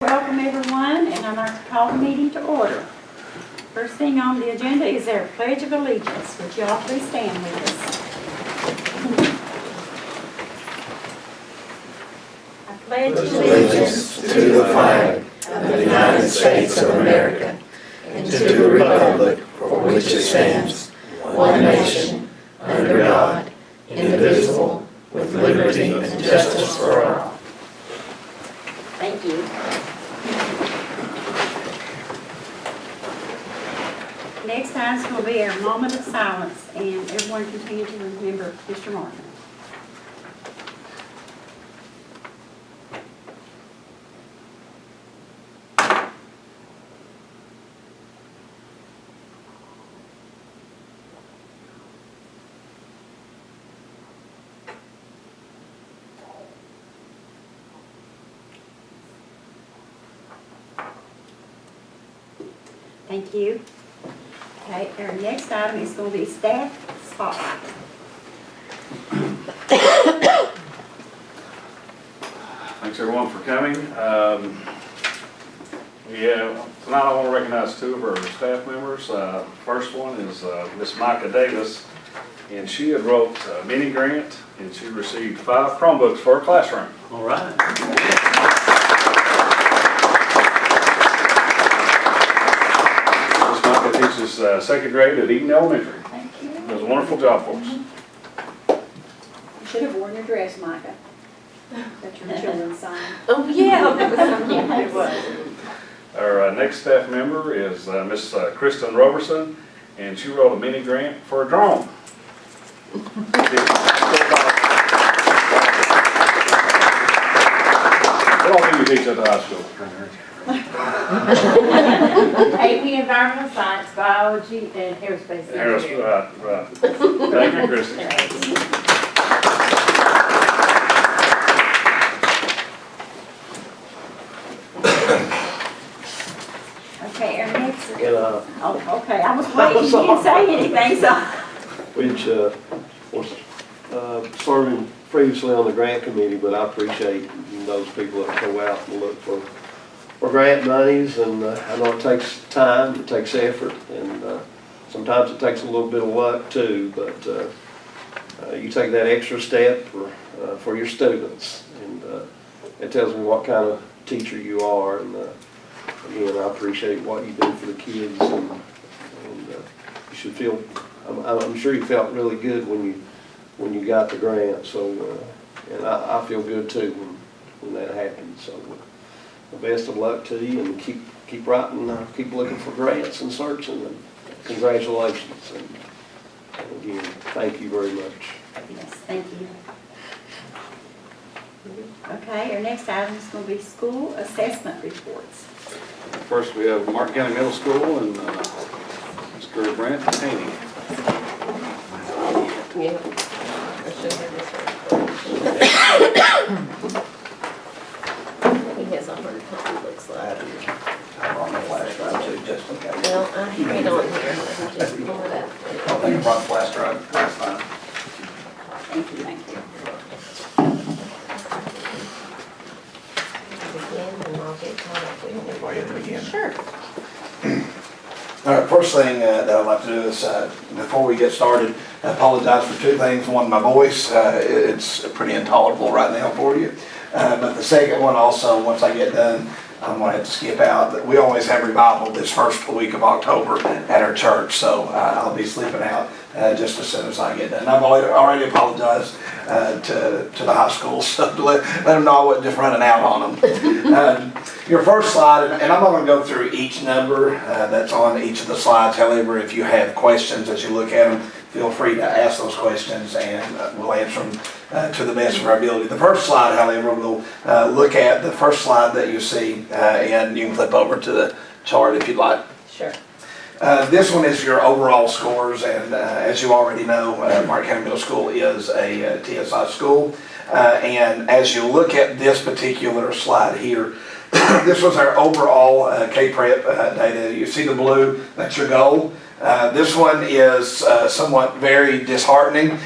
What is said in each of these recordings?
Welcome everyone, and I'd like to call the meeting to order. First thing on the agenda is our Pledge of Allegiance. Would y'all please stand with us? I pledge allegiance to the flag of the United States of America and to the republic for which it stands, one nation, under God, indivisible, with liberty and justice for all. Thank you. Next item is going to be our moment of silence, and everyone continue to remember Mr. Martin. Thank you. Okay, our next item is going to be staff spotlight. Thanks everyone for coming. Tonight I want to recognize two of our staff members. First one is Miss Micah Davis, and she had wrote a mini grant, and she received 5 Chromebooks for her classroom. All right. Teaches second grade at Eden Elementary. Thank you. Does a wonderful job for us. You should have worn your dress, Micah. That's your children's sign. Oh, yeah. That was something. It was. Our next staff member is Miss Kristen Roberson, and she wrote a mini grant for a drone. What all do you teach at the high school? AP Environmental Science, Biology, and Aerospace Engineering. Right. Thank you, Kristen. Okay, our next. And, Oh, okay. I was waiting. You didn't say anything, so. which was serving previously on the grant committee, but I appreciate those people that go out and look for grant monies, and I know it takes time, it takes effort, and sometimes it takes a little bit of luck too, but you take that extra step for your students, and it tells me what kind of teacher you are, and again, I appreciate what you do for the kids, and you should feel, I'm sure you felt really good when you got the grant, so, and I feel good too when that happened, so. The best of luck to you, and keep writing, keep looking for grants and searching, and congratulations. And again, thank you very much. Yes, thank you. Okay, our next item is going to be school assessment reports. First, we have Martin County Middle School and Mr. Brent Haney. Yeah. I should have this right. He has a hard copy, looks like. I'm on the flash drive too, just in case. Well, I have it on here. I can just pull it up. I think I brought flash drive last time. Thank you, thank you. Again, and I'll get caught up with Go ahead and begin. Sure. All right, first thing that I'd like to do is, before we get started, I apologize for 2 things. One, my voice, it's pretty intolerable right now for you. But the second one also, once I get done, I'm going to have to skip out. But we always have revival this first week of October at our church, so I'll be sleeping out just as soon as I get done. I've already apologized to the high school, so to let them know I wasn't just running out on them. Your first slide, and I'm not going to go through each number that's on each of the slides. However, if you have questions as you look at them, feel free to ask those questions, and we'll answer them to the best of our ability. The first slide, however, we'll look at the first slide that you see, and you can flip over to the chart if you'd like. Sure. This one is your overall scores, and as you already know, Martin County Middle School is a TSI school, and as you look at this particular slide here, this was our overall K-Prep data. You see the blue, that's your goal. This one is somewhat very disheartening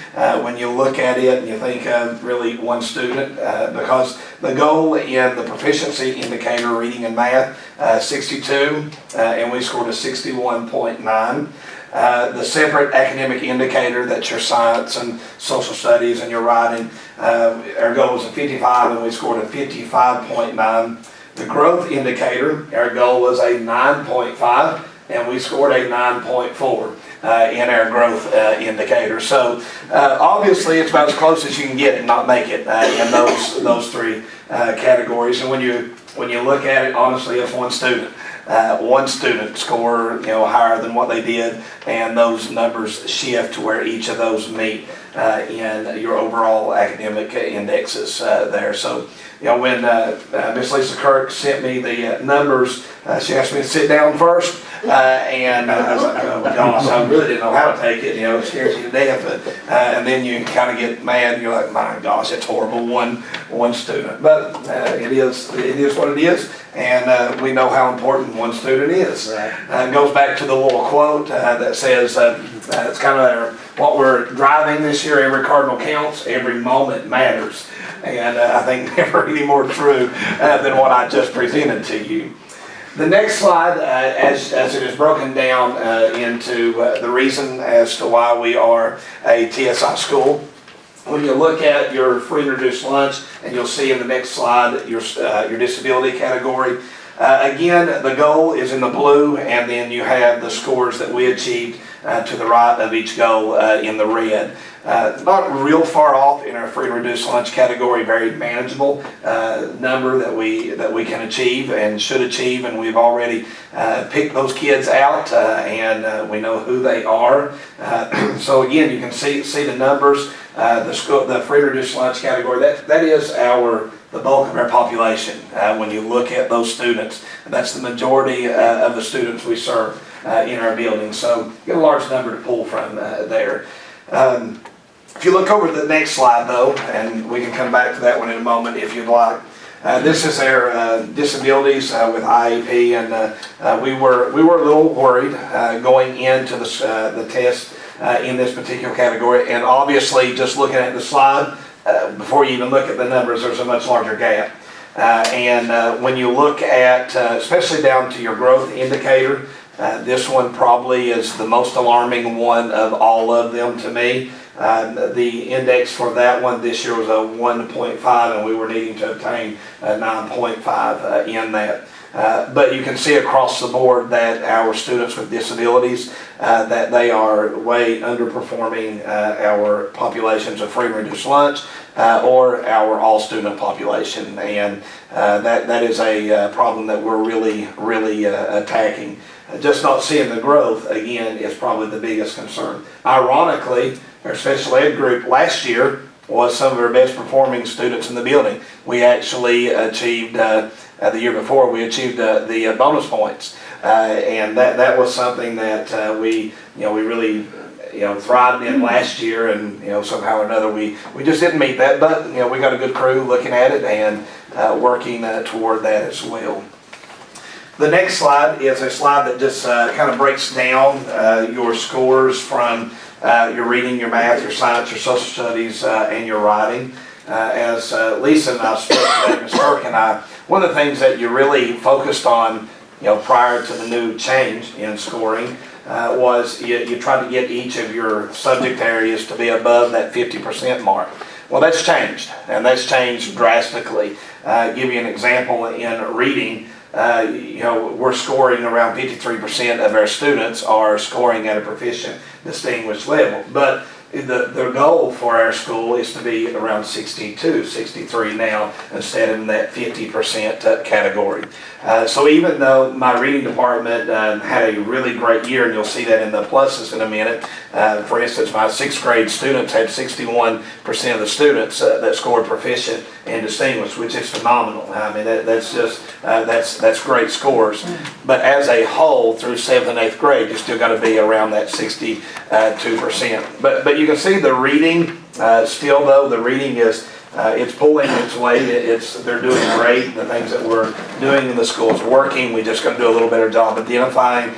when you look at it and you think of really one student, because the goal in the proficiency indicator, reading and math, 62, and we scored a 61.9. The separate academic indicator, that's your science and social studies and your writing, our goal was a 55 and we scored a 55.9. The growth indicator, our goal was a 9.5 and we scored a 9.4 in our growth indicator. So obviously it's about as close as you can get and not make it in those three categories. And when you look at it, honestly, it's one student. One student score higher than what they did, and those numbers shift to where each of those meet in your overall academic indexes there. So when Miss Lisa Kirk sent me the numbers, she asked me to sit down first, and I was like, oh gosh, I really didn't know how to take it. It scares you to death, but, and then you kind of get mad and you're like, my gosh, it's horrible, one student. But it is what it is, and we know how important one student is. It goes back to the little quote that says, it's kind of what we're driving this year: every cardinal counts, every moment matters. And I think never any more true than what I just presented to you. The next slide, as it is broken down into the reason as to why we are a TSI school. When you look at your free and reduced lunch, and you'll see in the next slide your disability category. Again, the goal is in the blue, and then you have the scores that we achieved to the right of each goal in the red. Not real far off in our free and reduced lunch category, very manageable number that we can achieve and should achieve, and we've already picked those kids out and we know who they are. So again, you can see the numbers. The free and reduced lunch category, that is the bulk of our population. When you look at those students, that's the majority of the students we serve in our building. So you get a large number to pull from there. If you look over to the next slide though, and we can come back to that one in a moment if you'd like. This is our disabilities with IEP, and we were a little worried going into the test in this particular category. And obviously, just looking at the slide, before you even look at the numbers, there's a much larger gap. And when you look at, especially down to your growth indicator, this one probably is the most alarming one of all of them to me. The index for that one this year was a 1.5, and we were needing to obtain a 9.5 in that. But you can see across the board that our students with disabilities, that they are way underperforming our populations of free and reduced lunch or our all-student population. And that is a problem that we're really attacking. Just not seeing the growth, again, is probably the biggest concern. Ironically, our special ed group last year was some of our best performing students in the building. We actually achieved, the year before, we achieved the bonus points. And that was something that we really thrived in last year, and somehow or another we just didn't meet that. But we got a good crew looking at it and working toward that as well. The next slide is a slide that just kind of breaks down your scores from your reading, your math, your science, your social studies, and your writing. As Lisa and I spoke today, Ms. Kirk and I, one of the things that you really focused on, prior to the new change in scoring, was you tried to get each of your subject areas to be above that 50% mark. Well, that's changed, and that's changed drastically. Give you an example in reading. We're scoring around 53% of our students are scoring at a proficient distinguished level. But the goal for our school is to be around 62, 63 now, instead of in that 50% category. So even though my reading department had a really great year, and you'll see that in the pluses in a minute, for instance, my 6th grade students had 61% of the students that scored proficient and distinguished, which is phenomenal. I mean, that's just, that's great scores. But as a whole, through 7th and 8th grade, you still got to be around that 62%. But you can see the reading, still though, the reading is It's pulling its weight. They're doing great. The things that we're doing in the school is working. We just got to do a little better job identifying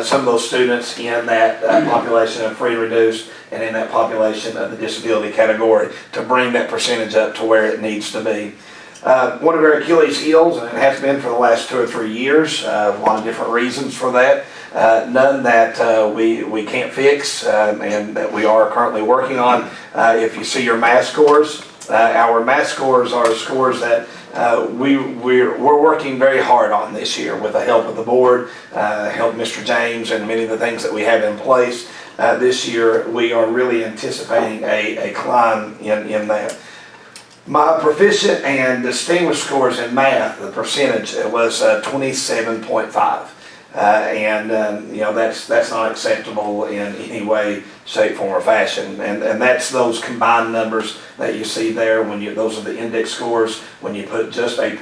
some of those students in that population of free and reduced and in that population of the disability category to bring that percentage up to where it needs to be. One of our Achilles heels, and it has been for the last 2 or 3 years, a lot of different reasons for that, none that we can't fix and that we are currently working on. If you see your math scores, our math scores are scores that we're working very hard on this year with the help of the board, help Mr. James and many of the things that we have in place. This year we are really anticipating a climb in that. My proficient and distinguished scores in math, the percentage was 27.5. That's not acceptable in any way, shape, form, or fashion. And that's those combined numbers that you see there those are the index scores when you put just a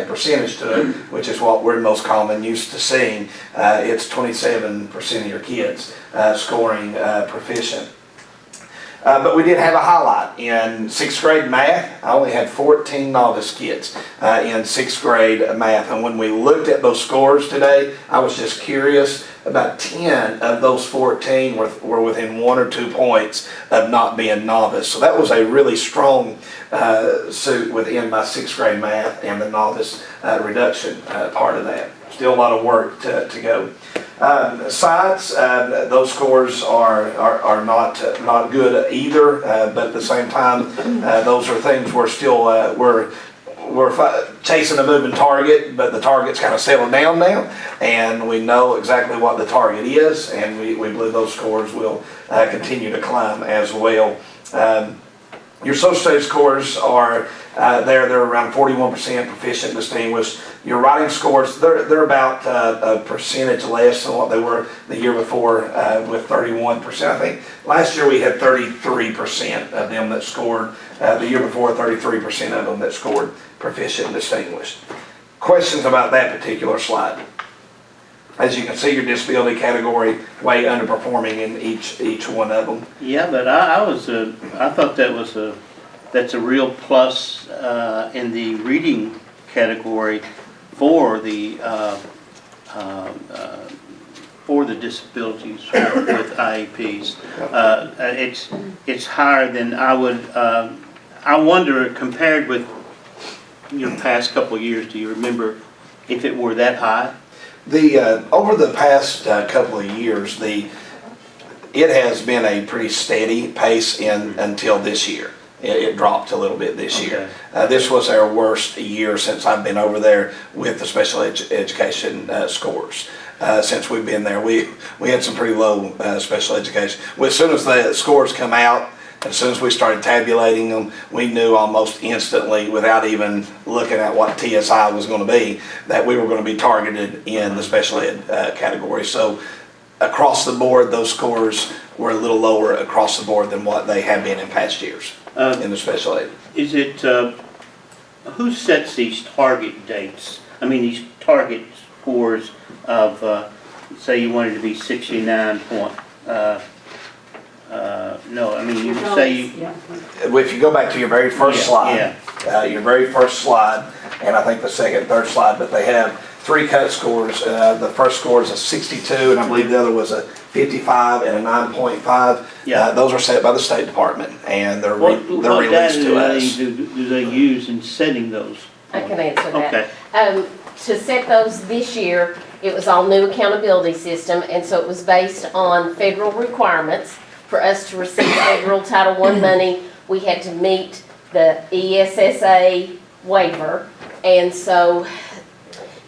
percentage to it, which is what we're most common used to seeing. It's 27% of your kids scoring proficient. But we did have a highlight in 6th grade math. I only had 14 novice kids in 6th grade math. And when we looked at those scores today, I was just curious. About 10 of those 14 were within 1 or 2 points of not being novice. So that was a really strong suit within my 6th grade math and the novice reduction part of that. Still a lot of work to go. Science, those scores are not good either, but at the same time, those are things we're still we're chasing a moving target, but the target's kind of settled down now, and we know exactly what the target is, and we believe those scores will continue to climb as well. Your social studies scores are they're around 41% proficient, distinguished. Your writing scores, they're about a percentage less than what they were the year before with 31%. I think last year we had 33% of them that scored. The year before, 33% of them that scored proficient and distinguished. Questions about that particular slide? As you can see, your disability category way underperforming in each one of them. Yeah, but I thought that's a real plus in the reading category for the disabilities with IEPs. It's higher than I would. I wonder, compared with your past couple of years, do you remember if it were that high? Over the past couple of years, it has been a pretty steady pace until this year. It dropped a little bit this year. This was our worst year since I've been over there with the special education scores. Since we've been there, we had some pretty low special education. As soon as the scores come out, as soon as we started tabulating them, we knew almost instantly, without even looking at what TSI was going to be, that we were going to be targeted in the special ed category. So across the board, those scores were a little lower across the board than what they have been in past years in the special ed. Is it, who sets these target dates? I mean, these target scores of, say you wanted to be 69 point, no, I mean, you say you... If you go back to your very first slide, your very first slide, and I think the second, third slide, but they have 3 cut scores. The first score is a 62, and I believe the other was a 55 and a 9.5. Those are set by the State Department, and they're released to us. Do they use in setting those? I can answer that. Okay. To set those this year, it was all new accountability system, and so it was based on federal requirements. For us to receive federal Title I money, we had to meet the ESSA waiver. And so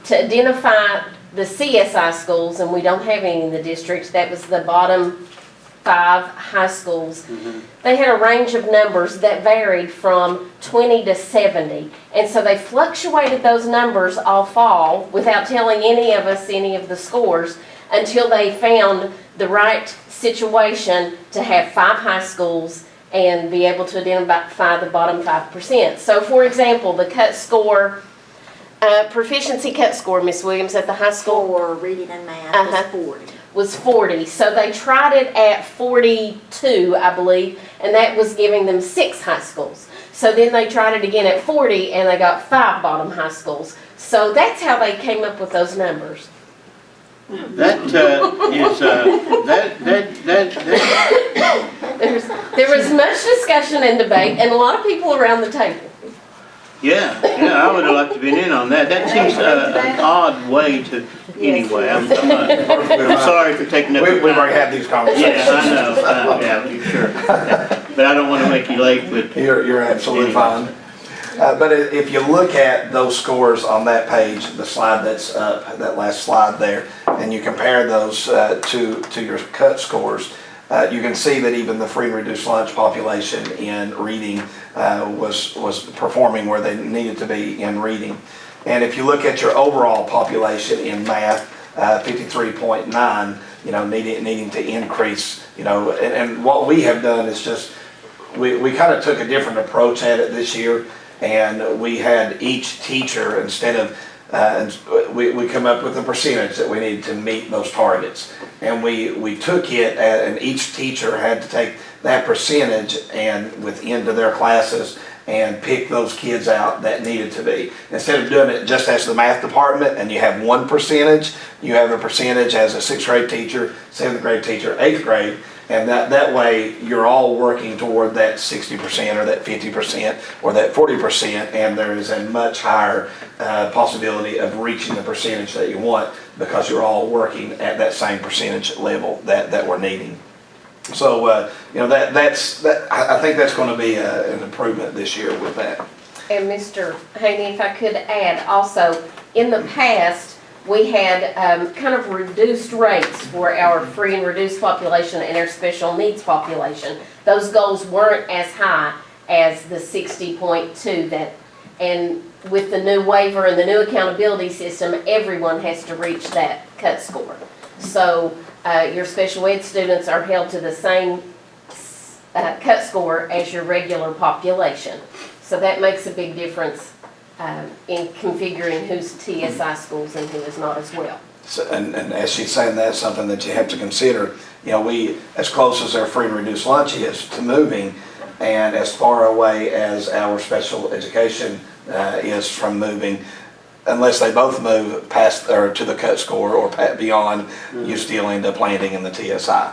to identify the CSI schools, and we don't have any in the district, that was the bottom 5 high schools. They had a range of numbers that varied from 20 to 70. And so they fluctuated those numbers all fall without telling any of us any of the scores until they found the right situation to have 5 high schools and be able to identify the bottom 5%. So for example, the cut score, proficiency cut score, Ms. Williams, at the high school for reading and math was 40. So they tried it at 42, I believe, and that was giving them 6 high schools. So then they tried it again at 40, and they got 5 bottom high schools. So that's how they came up with those numbers. That is, There was much discussion and debate, and a lot of people around the table. yeah, I would have liked to been in on that. That seems an odd way to, anyway, I'm sorry for taking up We've your time. already had these conversations. Yeah, I know, yeah, sure. But I don't want to make you late with. You're absolutely fine. But if you look at those scores on that page, the slide that's up, that last slide there, and you compare those to your cut scores, you can see that even the free and reduced lunch population in reading was performing where they needed to be in reading. And if you look at your overall population in math, 53.9, needing to increase, and what we have done is just, we kind of took a different approach at it this year. And we had each teacher, instead of, we come up with a percentage that we needed to meet those targets. And we took it, and each teacher had to take that percentage and into their classes and pick those kids out that needed to be. Instead of doing it just as the math department, and you have one percentage, you have a percentage as a 6th grade teacher, 7th grade teacher, 8th grade, and that way you're all working toward that 60% or that 50% or that 40%, and there is a much higher possibility of reaching the percentage that you want because you're all working at that same percentage level that we're needing. So, I think that's going to be an improvement this year with that. And Mr. Haney, if I could add also, in the past, we had kind of reduced rates for our free and reduced population and our special needs population. Those goals weren't as high as the 60.2 and with the new waiver and the new accountability system, everyone has to reach that cut score. So your special ed students are held to the same cut score as your regular population. So that makes a big difference in configuring who's TSI schools and who is not as well. So, and as she's saying, that's something that you have to consider. We, as close as our free and reduced lunch is to moving, and as far away as our special education is from moving, unless they both move past or to the cut score or beyond, you still end up landing in the TSI.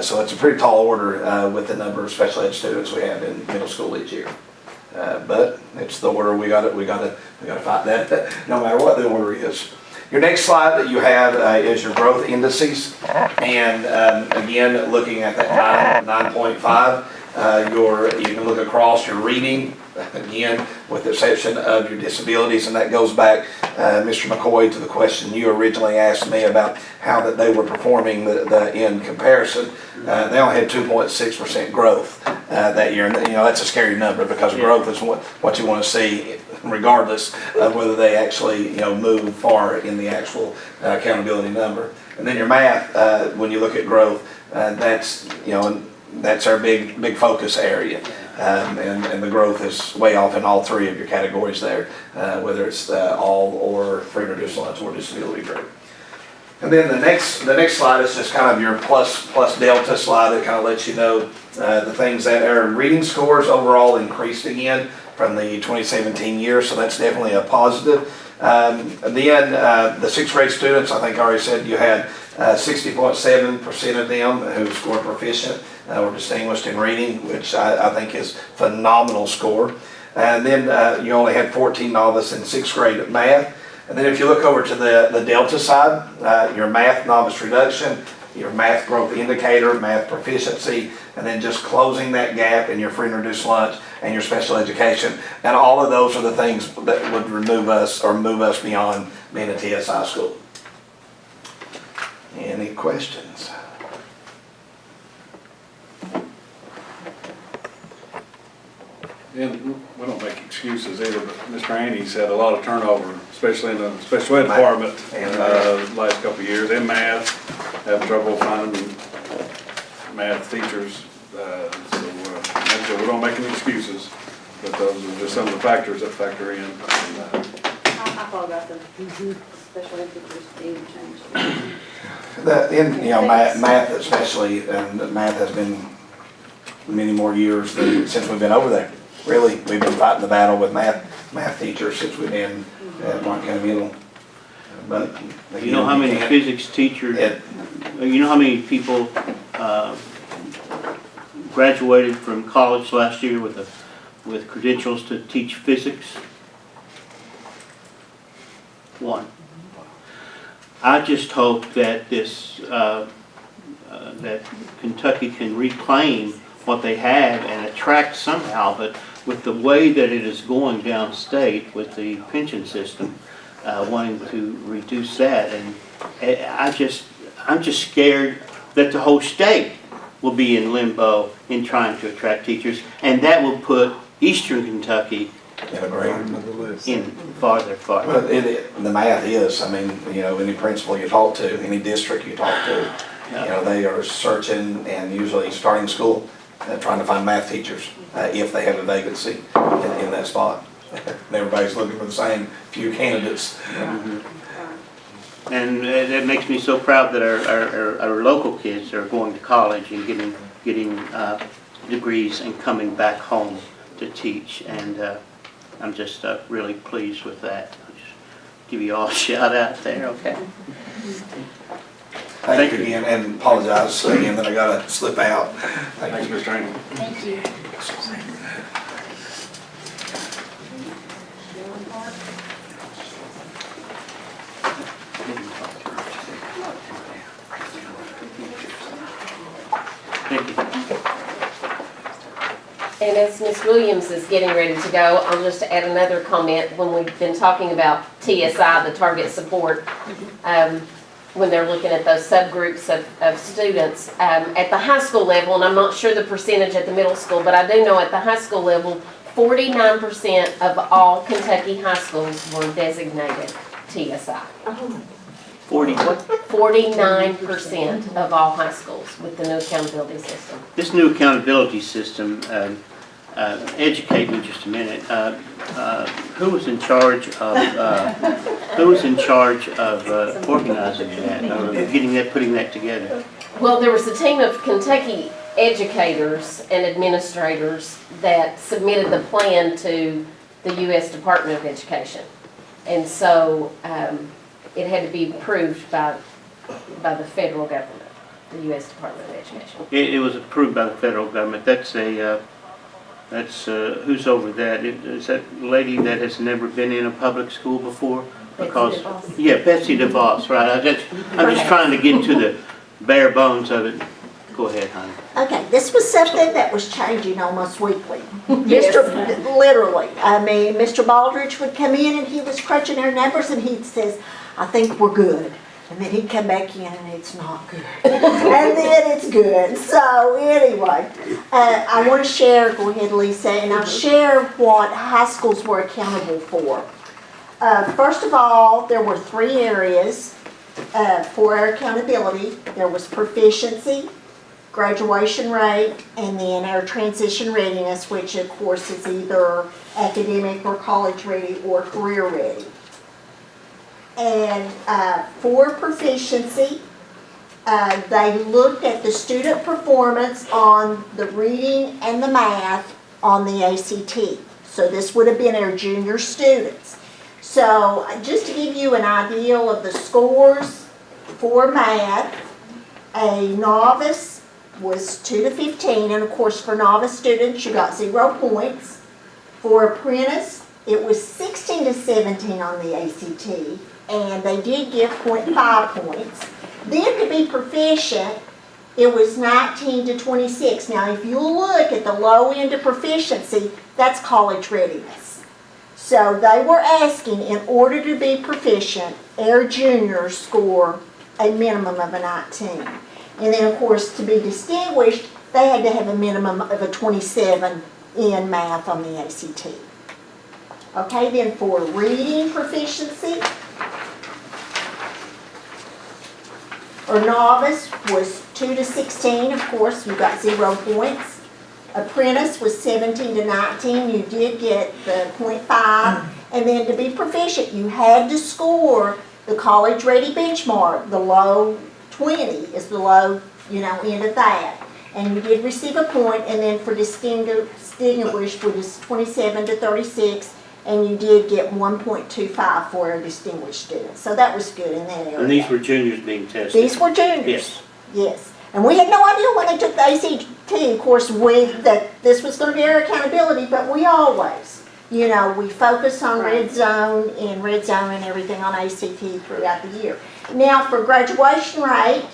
So it's a pretty tall order with the number of special ed students we have in middle school each year. But it's the order we got to fight that no matter what the order is. Your next slide that you have is your growth indices, and again looking at that 9.5, you can look across your reading again with the exception of your disabilities, and that goes back, Mr. McCoy, to the question you originally asked me about how that they were performing in comparison. They only had 2.6% growth that year, and that's a scary number because growth is what you want to see regardless of whether they actually move far in the actual accountability number. And then your math, when you look at growth, that's our big focus area. And the growth is way off in all three of your categories there, whether it's all or free and reduced lunch or disability group. And then the next slide is just kind of your plus delta slide that kind of lets you know the things that our reading scores overall increased again from the 2017 year, so that's definitely a positive. And then the 6th grade students, I think I already said you had 60.7% of them who scored proficient or distinguished in reading, which I think is phenomenal score. And then you only had 14 novice in 6th grade at math. And then if you look over to the delta side, your math novice reduction, your math growth indicator, math proficiency, and then just closing that gap in your free and reduced lunch and your special education. And all of those are the things that would remove us or move us beyond being a TSI school. Any questions? And we don't make excuses either, but Mr. Annie's had a lot of turnover, especially in the special ed department in the last couple of years in math, having trouble finding math teachers. So we don't make any excuses, but those are just some of the factors that factor in. I thought about the special ed teachers being changed. Math especially, and math has been many more years since we've been over there. really, we've been fighting the battle with math teachers since we've been at Martin County Middle. But You know how many physics teachers, you know how many people graduated from college last year with credentials to teach physics? One. I just hope that that Kentucky can reclaim what they have and attract somehow, but with the way that it is going downstate with the pension system, wanting to reduce that, and I'm just scared that the whole state will be in limbo in trying to attract teachers, and that will put Eastern Kentucky in a great in farther. Well, the math is, I mean, you know, any principal you talk to, any district you talk to, you know, they are searching and usually starting school, trying to find math teachers if they have a vacancy in that spot. And everybody's looking for the same few candidates. And that makes me so proud that our local kids are going to college and getting degrees and coming back home to teach, and I'm just really pleased with that. I'll just give you all a shout out there, okay? Thank you again, and apologize again that I got to slip out. Thanks, Mr. Trainer. Thank you. Thank you. And as Ms. Williams is getting ready to go, I'll just add another comment. When we've been talking about TSI, the target support, when they're looking at those subgroups of students, at the high school level, and I'm not sure the percentage at the middle school, but I do know at the high school level, 49% of all Kentucky high schools were designated TSI. 40 what? 49% of all high schools with the new accountability system. This new accountability system, educate me just a minute. Who was in charge of organizing that, or getting that, putting that together? Well, there was a team of Kentucky educators and administrators that submitted the plan to the U.S. Department of Education. And so it had to be approved by the federal government, the U.S. Department of Education. It was approved by the federal government. That's who's over that? Is that lady that has never been in a public school before? Because yeah, Betsy DeVos, right? I'm just trying to get to the bare bones of it. Go ahead, honey. Okay, this was something that was changing almost weekly. Yes. Literally. I mean, Mr. Baldridge would come in and he was crunching our numbers and he says, I think we're good. And then he'd come back in and it's not good. And then it's good. So anyway, I want to share, go ahead Lisa, and I'll share what high schools were accountable for. First of all, there were 3 areas for our accountability. There was proficiency, graduation rate, and then our transition readiness, which of course is either academic or college ready or career ready. And for proficiency, they looked at the student performance on the reading and the math on the ACT. So this would have been our junior students. So just to give you an idea of the scores for math, a novice was 2 to 15, and of course for novice students you got 0 points. For apprentice, it was 16 to 17 on the ACT, and they did give 0.5 points. Then to be proficient, it was 19 to 26. Now if you look at the low end of proficiency, that's college readiness. So they were asking, in order to be proficient, our juniors score a minimum of a 19. And then of course to be distinguished, they had to have a minimum of a 27 in math on the ACT. Okay, then for reading proficiency, or novice was 2 to 16, of course, you got 0 points. Apprentice was 17 to 19, you did get the 0.5. And then to be proficient, you had to score the college ready benchmark. The low 20 is the low, end of that. and you did receive a point, and then for distinguished was 27 to 36, and you did get 1.25 for a distinguished student. So that was good in that area. And these were juniors being tested? These were juniors. Yes. Yes. And we had no idea when they took the ACT, of course, that this was going to be our accountability, but we always, you know, we focus on red zone and everything on ACT throughout the year. Now, for graduation rate,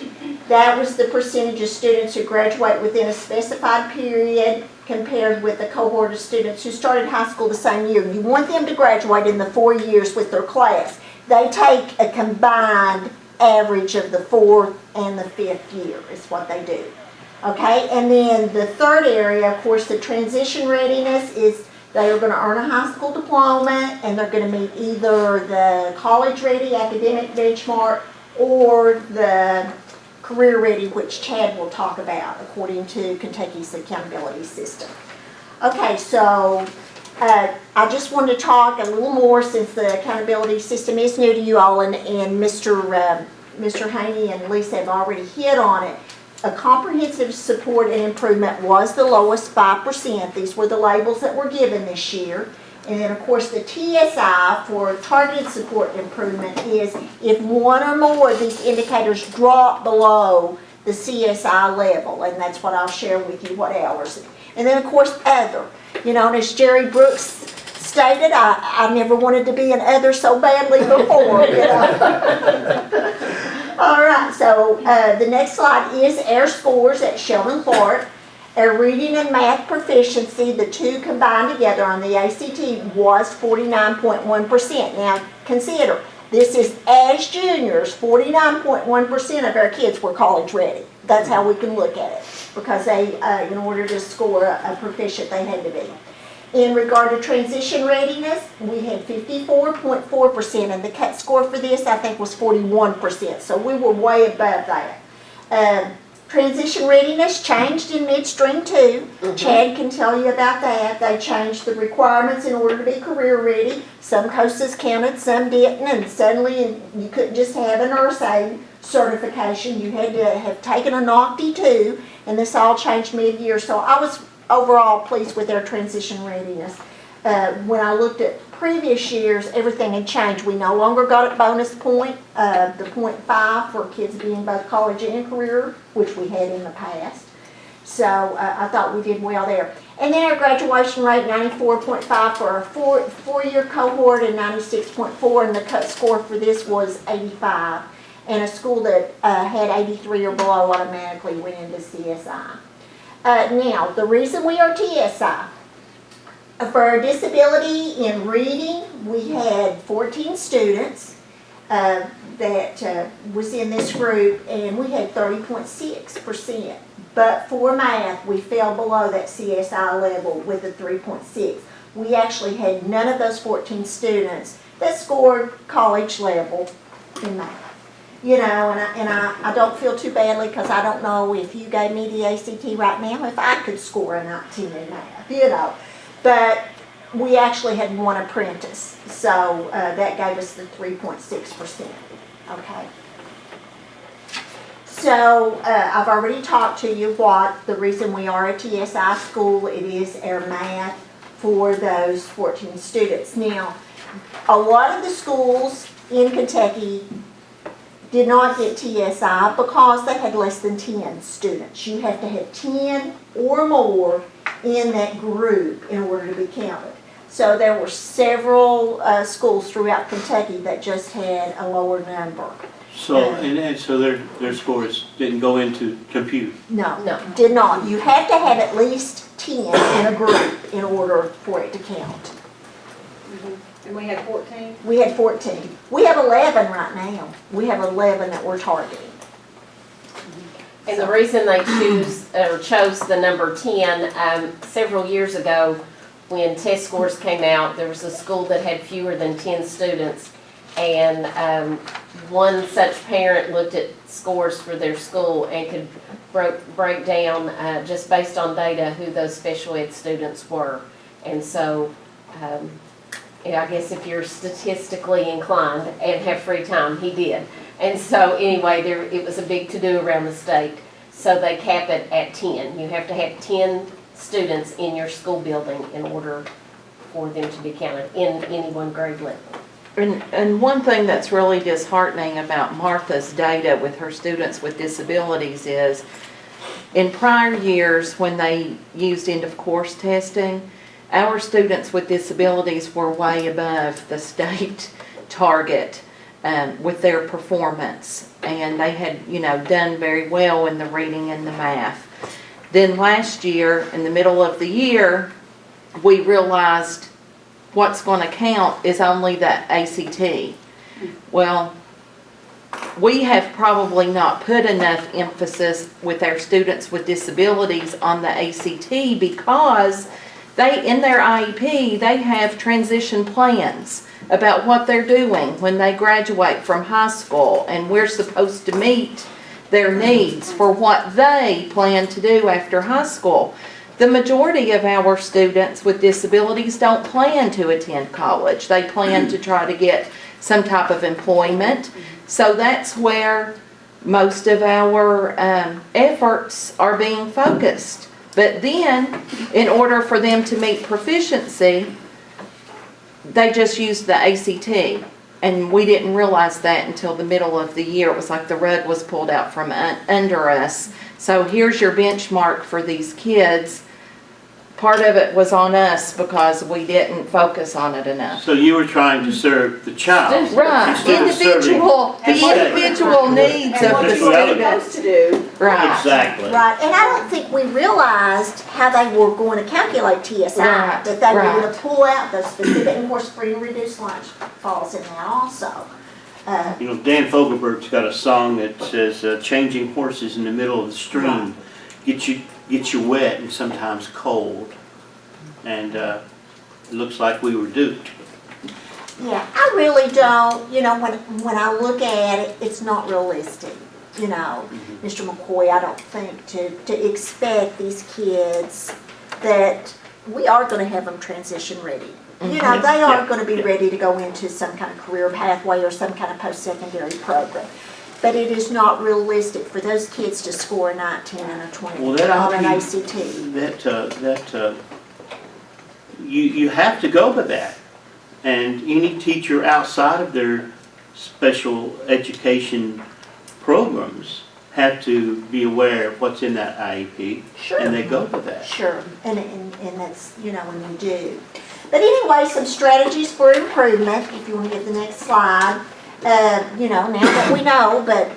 that was the percentage of students who graduate within a specified period compared with the cohort of students who started high school the same year. You want them to graduate in the 4 years with their class. They take a combined average of the 4th and the 5th year is what they do. Okay, and then the third area, of course, the transition readiness is they are going to earn a high school diploma and they're going to meet either the college ready academic benchmark or the career ready, which Chad will talk about according to Kentucky's accountability system. Okay, so I just wanted to talk a little more since the accountability system is new to you all, and Mr. Haney and Lisa have already hit on it. A comprehensive support and improvement was the lowest 5%. These were the labels that were given this year. And then, of course, the TSI for targeted support and improvement is if one or more of these indicators drop below the CSI level, and that's what I'll share with you, what hours. And then, of course, other. You know, and as Jerry Brooks stated, I never wanted to be an other so badly before, you know. All right, so the next slide is our scores at Sheldon Clark. Our reading and math proficiency, the two combined together on the ACT, was 49.1%. Now, consider, this is as juniors, 49.1% of our kids were college ready. That's how we can look at it, because they, in order to score a proficient, they had to be. In regard to transition readiness, we had 54.4%, and the cut score for this, I think, was 41%, so we were way above that. Transition readiness changed in midstream too. Chad can tell you about that. They changed the requirements in order to be career ready. Some courses counted, some didn't, and suddenly you couldn't just have a nurse aide certification. You had to have taken a NOCTI too, and this all changed mid-year. So I was overall pleased with their transition readiness. When I looked at previous years, everything had changed. We no longer got a bonus point, the 0.5 for kids being both college and career, which we had in the past. So I thought we did well there. And then our graduation rate, 94.5 for our four-year cohort and 96.4, and the cut score for this was 85. And a school that had 83 or below automatically went into CSI. Now, the reason we are TSI, for our disability in reading, we had 14 students that was in this group, and we had 30.6%. But for math, we fell below that CSI level with a 3.6. We actually had none of those 14 students that scored college level in math. You know, and I don't feel too badly, because I don't know if you gave me the ACT right now, if I could score a 19 in math, you know. But we actually had one apprentice, so that gave us the 3.6%, okay. So I've already talked to you what the reason we are a TSI school. It is our math for those 14 students. Now, a lot of the schools in Kentucky did not get TSI because they had less than 10 students. You have to have 10 or more in that group in order to be counted. So there were several schools throughout Kentucky that just had a lower number. So, and so their scores didn't go into compute? No, did not. You have to have at least 10 in a group in order for it to count. And we had 14? We had 14. We have 11 right now. We have 11 that we're targeting. And the reason they chose the number 10, several years ago, when test scores came out, there was a school that had fewer than 10 students, and one such parent looked at scores for their school and could break down just based on data who those special ed students were. And so I guess if you're statistically inclined and have free time, he did. And so anyway, it was a big to-do around the state. So they cap it at 10. You have to have 10 students in your school building in order for them to be counted in any one grade level. And one thing that's really disheartening about Martha's data with her students with disabilities is, in prior years when they used end of course testing, our students with disabilities were way above the state target with their performance. And they had, done very well in the reading and the math. Then last year, in the middle of the year, we realized what's going to count is only the ACT. Well, we have probably not put enough emphasis with our students with disabilities on the ACT because in their IEP, they have transition plans about what they're doing when they graduate from high school, and we're supposed to meet their needs for what they plan to do after high school. The majority of our students with disabilities don't plan to attend college. They plan to try to get some type of employment. So that's where most of our efforts are being focused. But then, in order for them to meet proficiency, they just used the ACT. And we didn't realize that until the middle of the year. It was like the rug was pulled out from under us. So here's your benchmark for these kids. Part of it was on us because we didn't focus on it enough. So you were trying to serve the child. Right, instead of serving- individual needs of the students. to do. Right. Exactly. Right, and I don't think we realized how they were going to calculate TSI, Right, that they were right. going to pull out those specific, and of course, free and reduced lunch falls in that also. Dan Fogelberg's got a song that says, changing horses in the middle of the stream get you wet and sometimes cold. And it looks like we were duped. Yeah, I really don't, when I look at it, it's not realistic. Mr. McCoy, I don't think to expect these kids that we are going to have them transition ready. They are going to be ready to go into some kind of career pathway or some kind of post-secondary program. But it is not realistic for those kids to score a 19 and a 20 Well, that on an IEP, ACT. You have to go with that. And any teacher outside of their special education programs have to be aware of what's in that IEP. Sure. And they go with that. Sure, and that's, when you do. But anyway, some strategies for improvement, if you want to get the next slide. Now that we know, but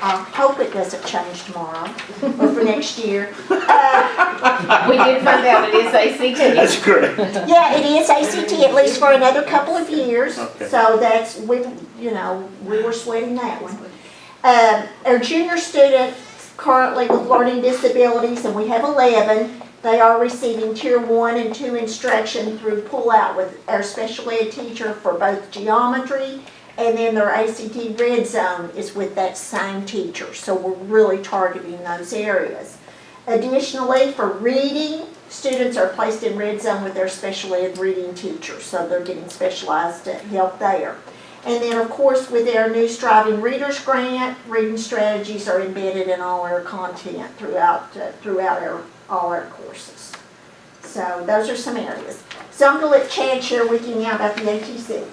I hope it doesn't change tomorrow or for next year. We did find out it is ACT. That's correct. Yeah, it is ACT at least for another couple of years. Okay. So that's, we were sweating that one. Our junior students currently with learning disabilities, and we have 11, they are receiving Tier 1 and 2 instruction through pull-out with our special ed teacher for both geometry, and then their ACT Red Zone is with that same teacher. So we're really targeting those areas. Additionally, for reading, students are placed in Red Zone with their special ed reading teacher, so they're getting specialized help there. And then, of course, with our new Striving Readers Grant, reading strategies are embedded in all our content throughout all our courses. So those are some areas. So I'm going to let Chad share with you now about the ATC.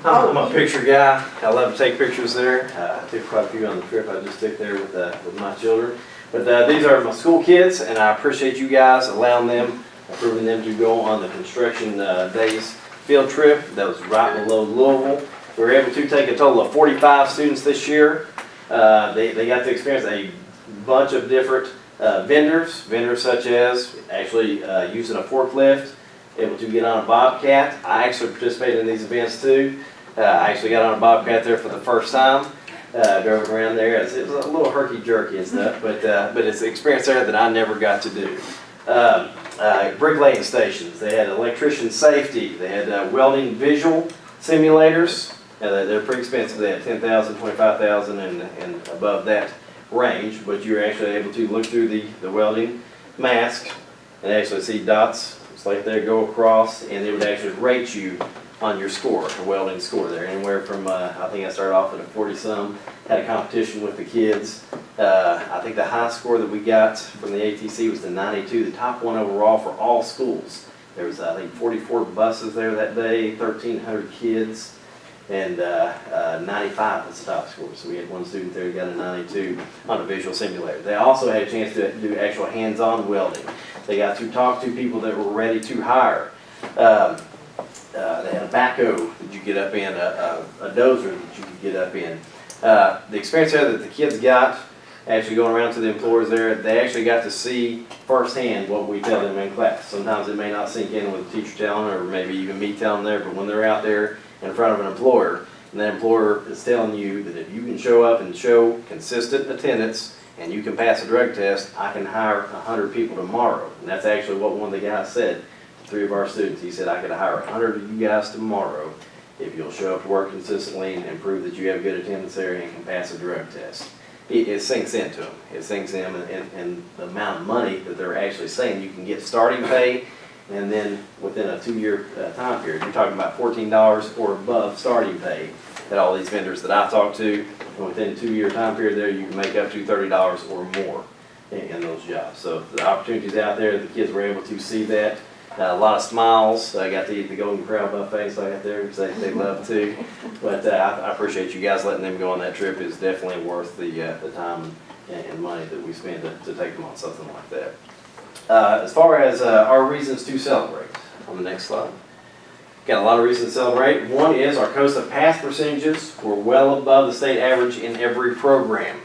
I'm a picture guy. I love to take pictures there. I took quite a few on the trip I just took there with my children. But these are my school kids, and I appreciate you guys allowing them, approving them to go on the construction days field trip that was right below Louisville. We were able to take a total of 45 students this year. They got to experience a bunch of different vendors such as actually using a forklift, able to get on a Bobcat. I actually participated in these events too. I actually got on a Bobcat there for the first time. Drove around there. It was a little herky-jerky and stuff, but it's an experience there that I never got to do. Bricklaying stations. They had electrician safety. They had welding visual simulators. They're pretty expensive. They had $10,000, $25,000 and above that range, but you're actually able to look through the welding mask and actually see dots. It's like they go across, and it would actually rate you on your score, a welding score there. Anywhere from, I think I started off at a 40-some, had a competition with the kids. I think the high score that we got from the ATC was the 92, the top one overall for all schools. There was, I think, 44 buses there that day, 1,300 kids, and 95 was the top score. So we had one student there who got a 92 on a visual simulator. They also had a chance to do actual hands-on welding. They got to talk to people that were ready to hire. They had a backhoe that you get up in, a dozer that you could get up in. The experience there that the kids got, actually going around to the employers there, they actually got to see firsthand what we tell them in class. Sometimes it may not sink in with the teacher telling them, or maybe even me telling them there, but when they're out there in front of an employer, and that employer is telling you that if you can show up and show consistent attendance, and you can pass a drug test, I can hire 100 people tomorrow. And that's actually what one of the guys said to 3 of our students. He said, I could hire 100 of you guys tomorrow if you'll show up to work consistently and prove that you have good attendance there and can pass a drug test. It sinks into them. It sinks in, and the amount of money that they're actually saying you can get starting pay, and then within a 2-year time period, you're talking about $14 or above starting pay at all these vendors that I talked to. And within a 2-year time period there, you can make up to $30 or more in those jobs. So the opportunities out there, the kids were able to see that. A lot of smiles. I got to eat the Golden Corral buffet, so I got there because they love to. But I appreciate you guys letting them go on that trip. It's definitely worth the time and money that we spend to take them on something like that. As far as our reasons to celebrate, on the next slide. Got a lot of reasons to celebrate. One is our COSA pass percentages were well above the state average in every program.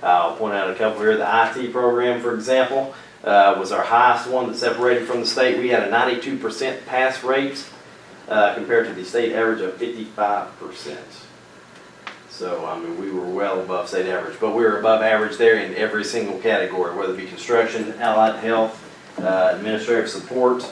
I'll point out a couple here. The IT program, for example, was our highest one that separated from the state. We had a 92% pass rate compared to the state average of 55%. So, I mean, we were well above state average, but we were above average there in every single category, whether it be construction, allied health, administrative support.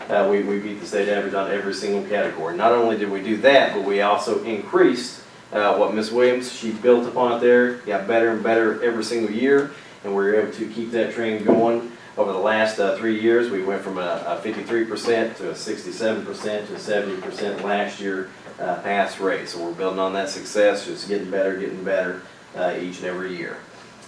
We beat the state average on every single category. Not only did we do that, but we also increased what Ms. Williams, she built upon it there, got better and better every single year, and we were able to keep that trend going. Over the last 3 years, we went from a 53% to a 67% to a 70% last year pass rate. So we're building on that success, just getting better each and every year.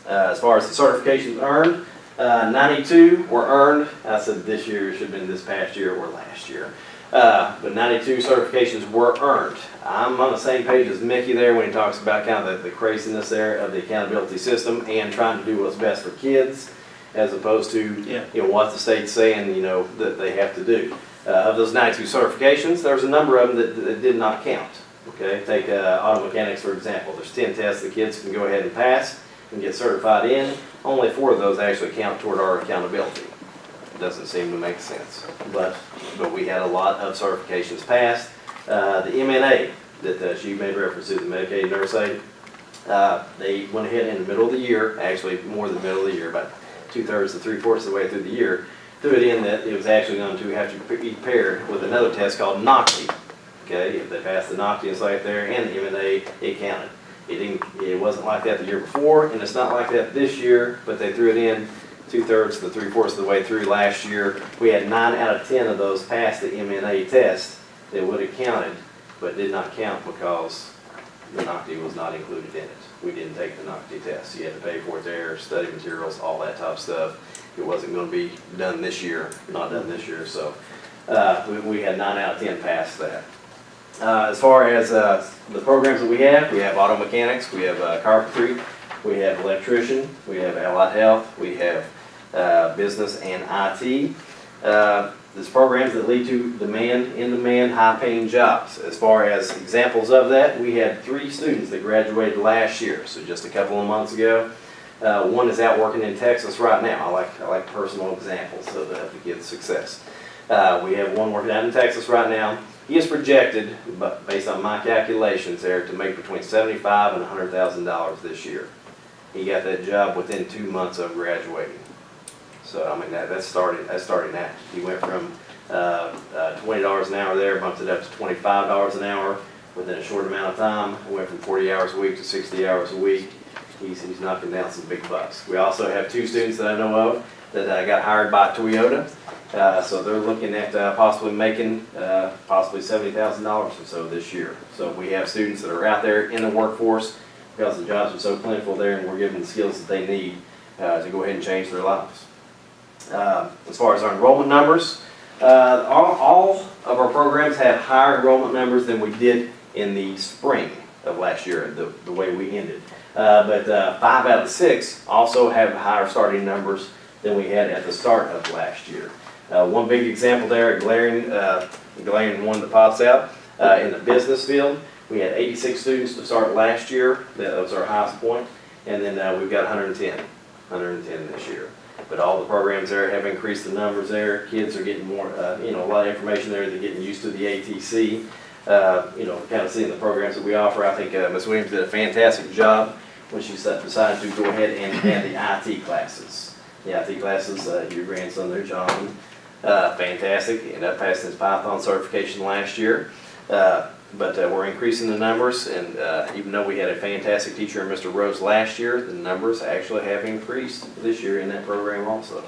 As far as the certifications earned, 92 were earned. I said this year, it should have been this past year or last year. But 92 certifications were earned. I'm on the same page as Mickey there when he talks about kind of the craziness there of the accountability system and trying to do what's best for kids, as opposed to you know what the state's saying that they have to do. Of those 92 certifications, there was a number of them that did not count. Okay, take auto mechanics for example. There's 10 tests the kids can go ahead and pass and get certified in. Only 4 of those actually count toward our accountability. Doesn't seem to make sense, but we had a lot of certifications passed. The MNA that she made reference to, the Medicaid Nurse Aid, they went ahead in the middle of the year, actually more than the middle of the year, about 2/3 to 3/4 of the way through the year, threw it in that it was actually going to have to be paired with another test called NOCTI. Okay, if they passed the NOCTI inside there and the MNA, it counted. It wasn't like that the year before, and it's not like that this year, but they threw it in 2/3 to 3/4 of the way through last year. We had 9 out of 10 of those pass the MNA test that would have counted, but did not count because the NOCTI was not included in it. We didn't take the NOCTI test. You had to pay for it there, study materials, all that type of stuff. It wasn't going to be done this year, not done this year, so we had 9 out of 10 pass that. As far as the programs that we have auto mechanics, we have carpentry, we have electrician, we have allied health, we have business and IT. There's programs that lead to in-demand, high-paying jobs. As far as examples of that, we had 3 students that graduated last year, so just a couple of months ago. One is out working in Texas right now. I like personal examples of the kids' success. We have one working out in Texas right now. He is projected, but based on my calculations there, to make between $75,000 and $100,000 this year. He got that job within 2 months of graduating. So I mean that's starting now. He went from $20 an hour there, bumped it up to $25 an hour within a short amount of time. Went from 40 hours a week to 60 hours a week. he's knocking down some big bucks. We also have 2 students that I know of that got hired by Toyota. So they're looking at possibly making possibly $70,000 or so this year. So we have students that are out there in the workforce because the jobs are so plentiful there, and we're giving them the skills that they need to go ahead and change their lives. As far as our enrollment numbers, all of our programs have higher enrollment numbers than we did in the spring of last year, the way we ended. But 5 out of the 6 also have higher starting numbers than we had at the start of last year. One big example there, a glaring one that pops out in the business field. We had 86 students to start last year. That was our highest point. And then we've got 110 this year. But all the programs there have increased the numbers there. Kids are getting more, a lot of information there. They're getting used to the ATC. Kind of seeing the programs that we offer. I think Ms. Williams did a fantastic job when she decided to go ahead and add the IT classes. The IT classes, your grandson there, John, fantastic. He ended up passing his Python certification last year. But we're increasing the numbers, and even though we had a fantastic teacher in Mr. Rose last year, the numbers actually have increased this year in that program also.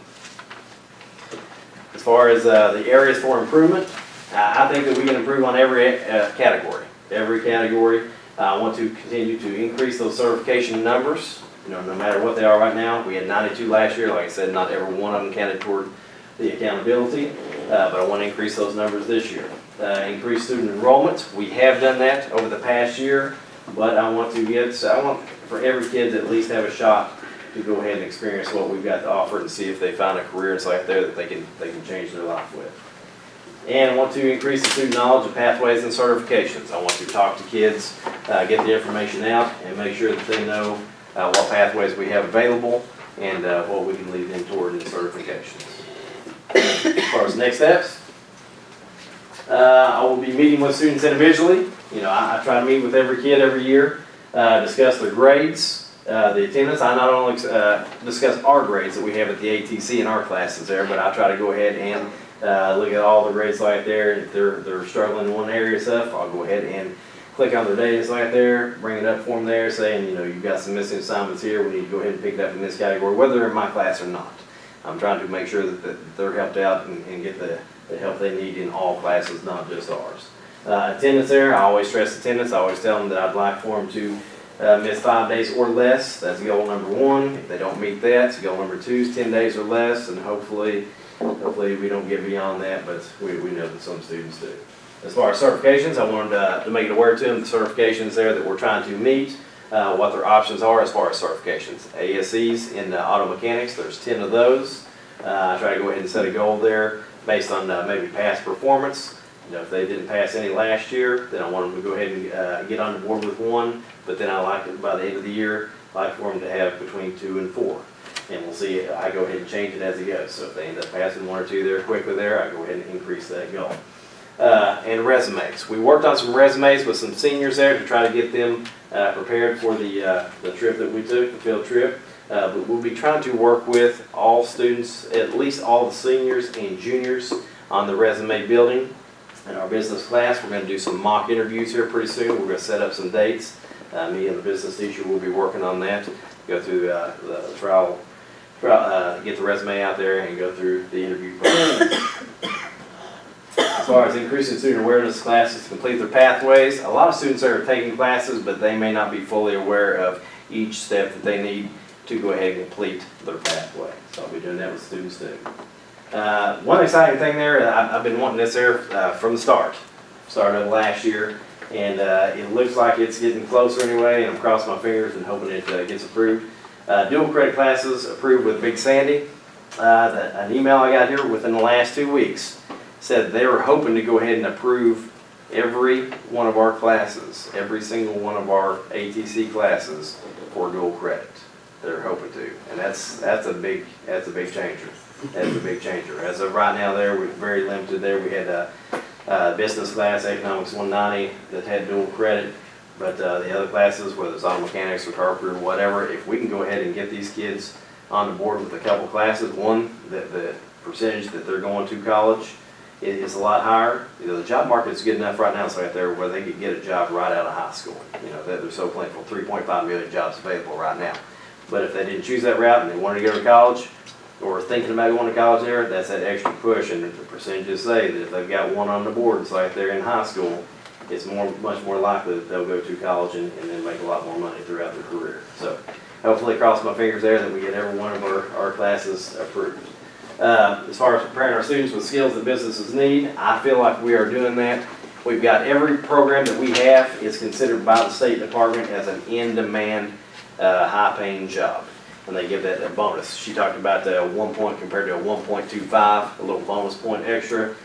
As far as the areas for improvement, I think that we can improve on every category. Every category. I want to continue to increase those certification numbers, no matter what they are right now. We had 92 last year. Like I said, not every one of them counted toward the accountability, but I want to increase those numbers this year. Increase student enrollment. We have done that over the past year, but I want for every kid to at least have a shot to go ahead and experience what we've got to offer and see if they find a career in life there that they can change their life with. And I want to increase the student knowledge of pathways and certifications. I want to talk to kids, get the information out, and make sure that they know what pathways we have available and what we can lead them toward in certifications. As far as next steps, I will be meeting with students individually. I try to meet with every kid every year, discuss their grades, the attendance. I not only discuss our grades that we have at the ATC in our classes there, but I try to go ahead and look at all the grades right there. If they're struggling in one area stuff, I'll go ahead and click on their data right there, bring it up for them there, saying, you've got some missing assignments here. We need to go ahead and pick it up in this category, whether they're in my class or not. I'm trying to make sure that they're helped out and get the help they need in all classes, not just ours. Attendance there, I always stress attendance. I always tell them that I'd like for them to miss 5 days or less. That's goal number 1. If they don't meet that, goal number 2 is 10 days or less, and hopefully we don't get beyond that, but we know that some students do. As far as certifications, I wanted to make it aware to them the certifications there that we're trying to meet, what their options are as far as certifications. ASEs in auto mechanics, there's 10 of those. I try to go ahead and set a goal there based on maybe past performance. If they didn't pass any last year, then I want them to go ahead and get on board with 1, but then I like it by the end of the year, I like for them to have between 2 and 4. And we'll see, I go ahead and change it as it goes. So if they end up passing 1 or 2 there quickly there, I go ahead and increase that goal. And resumes. We worked on some resumes with some seniors there to try to get them prepared for the trip that we took, the field trip. But we'll be trying to work with all students, at least all the seniors and juniors on the resume building. In our business class, we're going to do some mock interviews here pretty soon. We're going to set up some dates. Me and the business teacher will be working on that. Go through the trial, get the resume out there and go through the interview process. As far as increasing student awareness classes to complete their pathways, a lot of students are taking classes, but they may not be fully aware of each step that they need to go ahead and complete their pathway. So I'll be doing that with students too. One exciting thing there, I've been wanting this there from the start. Started last year, and it looks like it's getting closer anyway, and I'm crossing my fingers and hoping it gets approved. Dual credit classes approved with Big Sandy. An email I got here within the last 2 weeks said they were hoping to go ahead and approve every one of our classes, every single one of our ATC classes for dual credit. They're hoping to, and that's a big changer. That's a big changer. As of right now, there we're very limited. There we had a business class, Economics 190, that had dual credit, but the other classes, whether it's auto mechanics or carpenter or whatever, if we can go ahead and get these kids on the board with a couple classes, one, the percentage that they're going to college, is a lot higher. You know, the job market's good enough right now, so out there where they could get a job right out of high school. You know, that there's so plentiful, 3.5 million jobs available right now. But if they didn't choose that route and they wanted to go to college, or thinking about going to college there, that's that extra push. And the percentages say that if they've got one on the board, it's like they're in high school, it's much more likely that they'll go to college and then make a lot more money throughout their career. So hopefully, cross my fingers there that we get every one of our classes approved. As far as preparing our students with skills that businesses need, I feel like we are doing that. We've got every program that we have is considered by the State Department as an in-demand, high-paying job. And they give that a bonus. She talked about the 1 point compared to a 1.25, a little bonus point extra.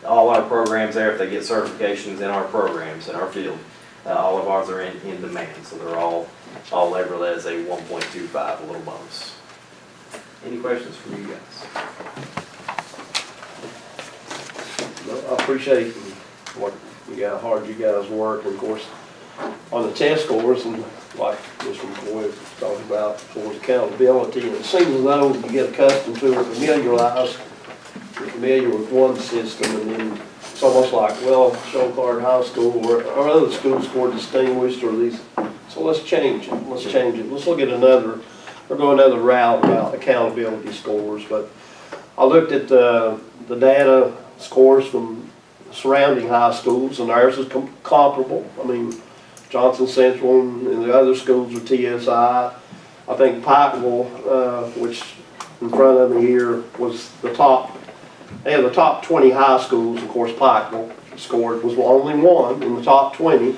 All our programs there, if they get certifications in our programs, in our field, all of ours are in demand. So they're all labeled as a 1.25, a little bonus. Any questions from you guys? I appreciate what how hard you guys work, and of course, on the test scores, and like Mr. McCoy was talking about, towards accountability, and it seems as though you get accustomed to or familiarized, you're familiar with one system, and then it's almost like, well, Showcard High School or other schools scored distinguished, or these, so let's change it, let's look at another, or go another route about accountability scores. But I looked at the data scores from surrounding high schools, and ours is comparable. I mean, Johnson Central and the other schools are TSI. I think Pikeville, which in front of me here, was the top. They had the top 20 high schools. Of course, Pikeville scored was only one in the top 20.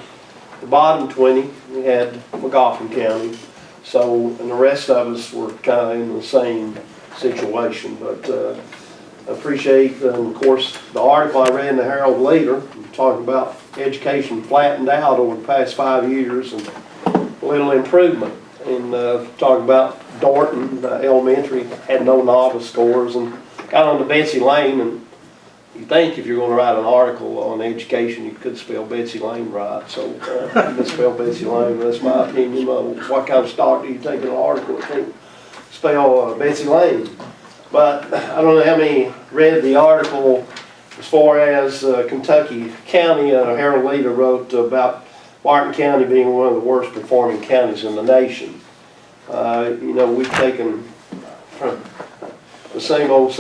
The bottom 20 we had McGoffin County. So, and the rest of us were kind of in the same situation. But I appreciate, of course, the article I read in the Herald Leader talking about education flattened out over the past 5 years and little improvement. And talking about Dorton Elementary had no novice scores, and got on to Betsy Lane. And you think if you're going to write an article on education, you could spell Betsy Lane right. So misspell Betsy Lane. That's my opinion. What kind of stock do you take in an article that can't spell Betsy Lane? But I don't know how many read the article as far as Kentucky County. Harold Leader wrote about Martin County being one of the worst performing counties in the nation. You know, we've taken from the same old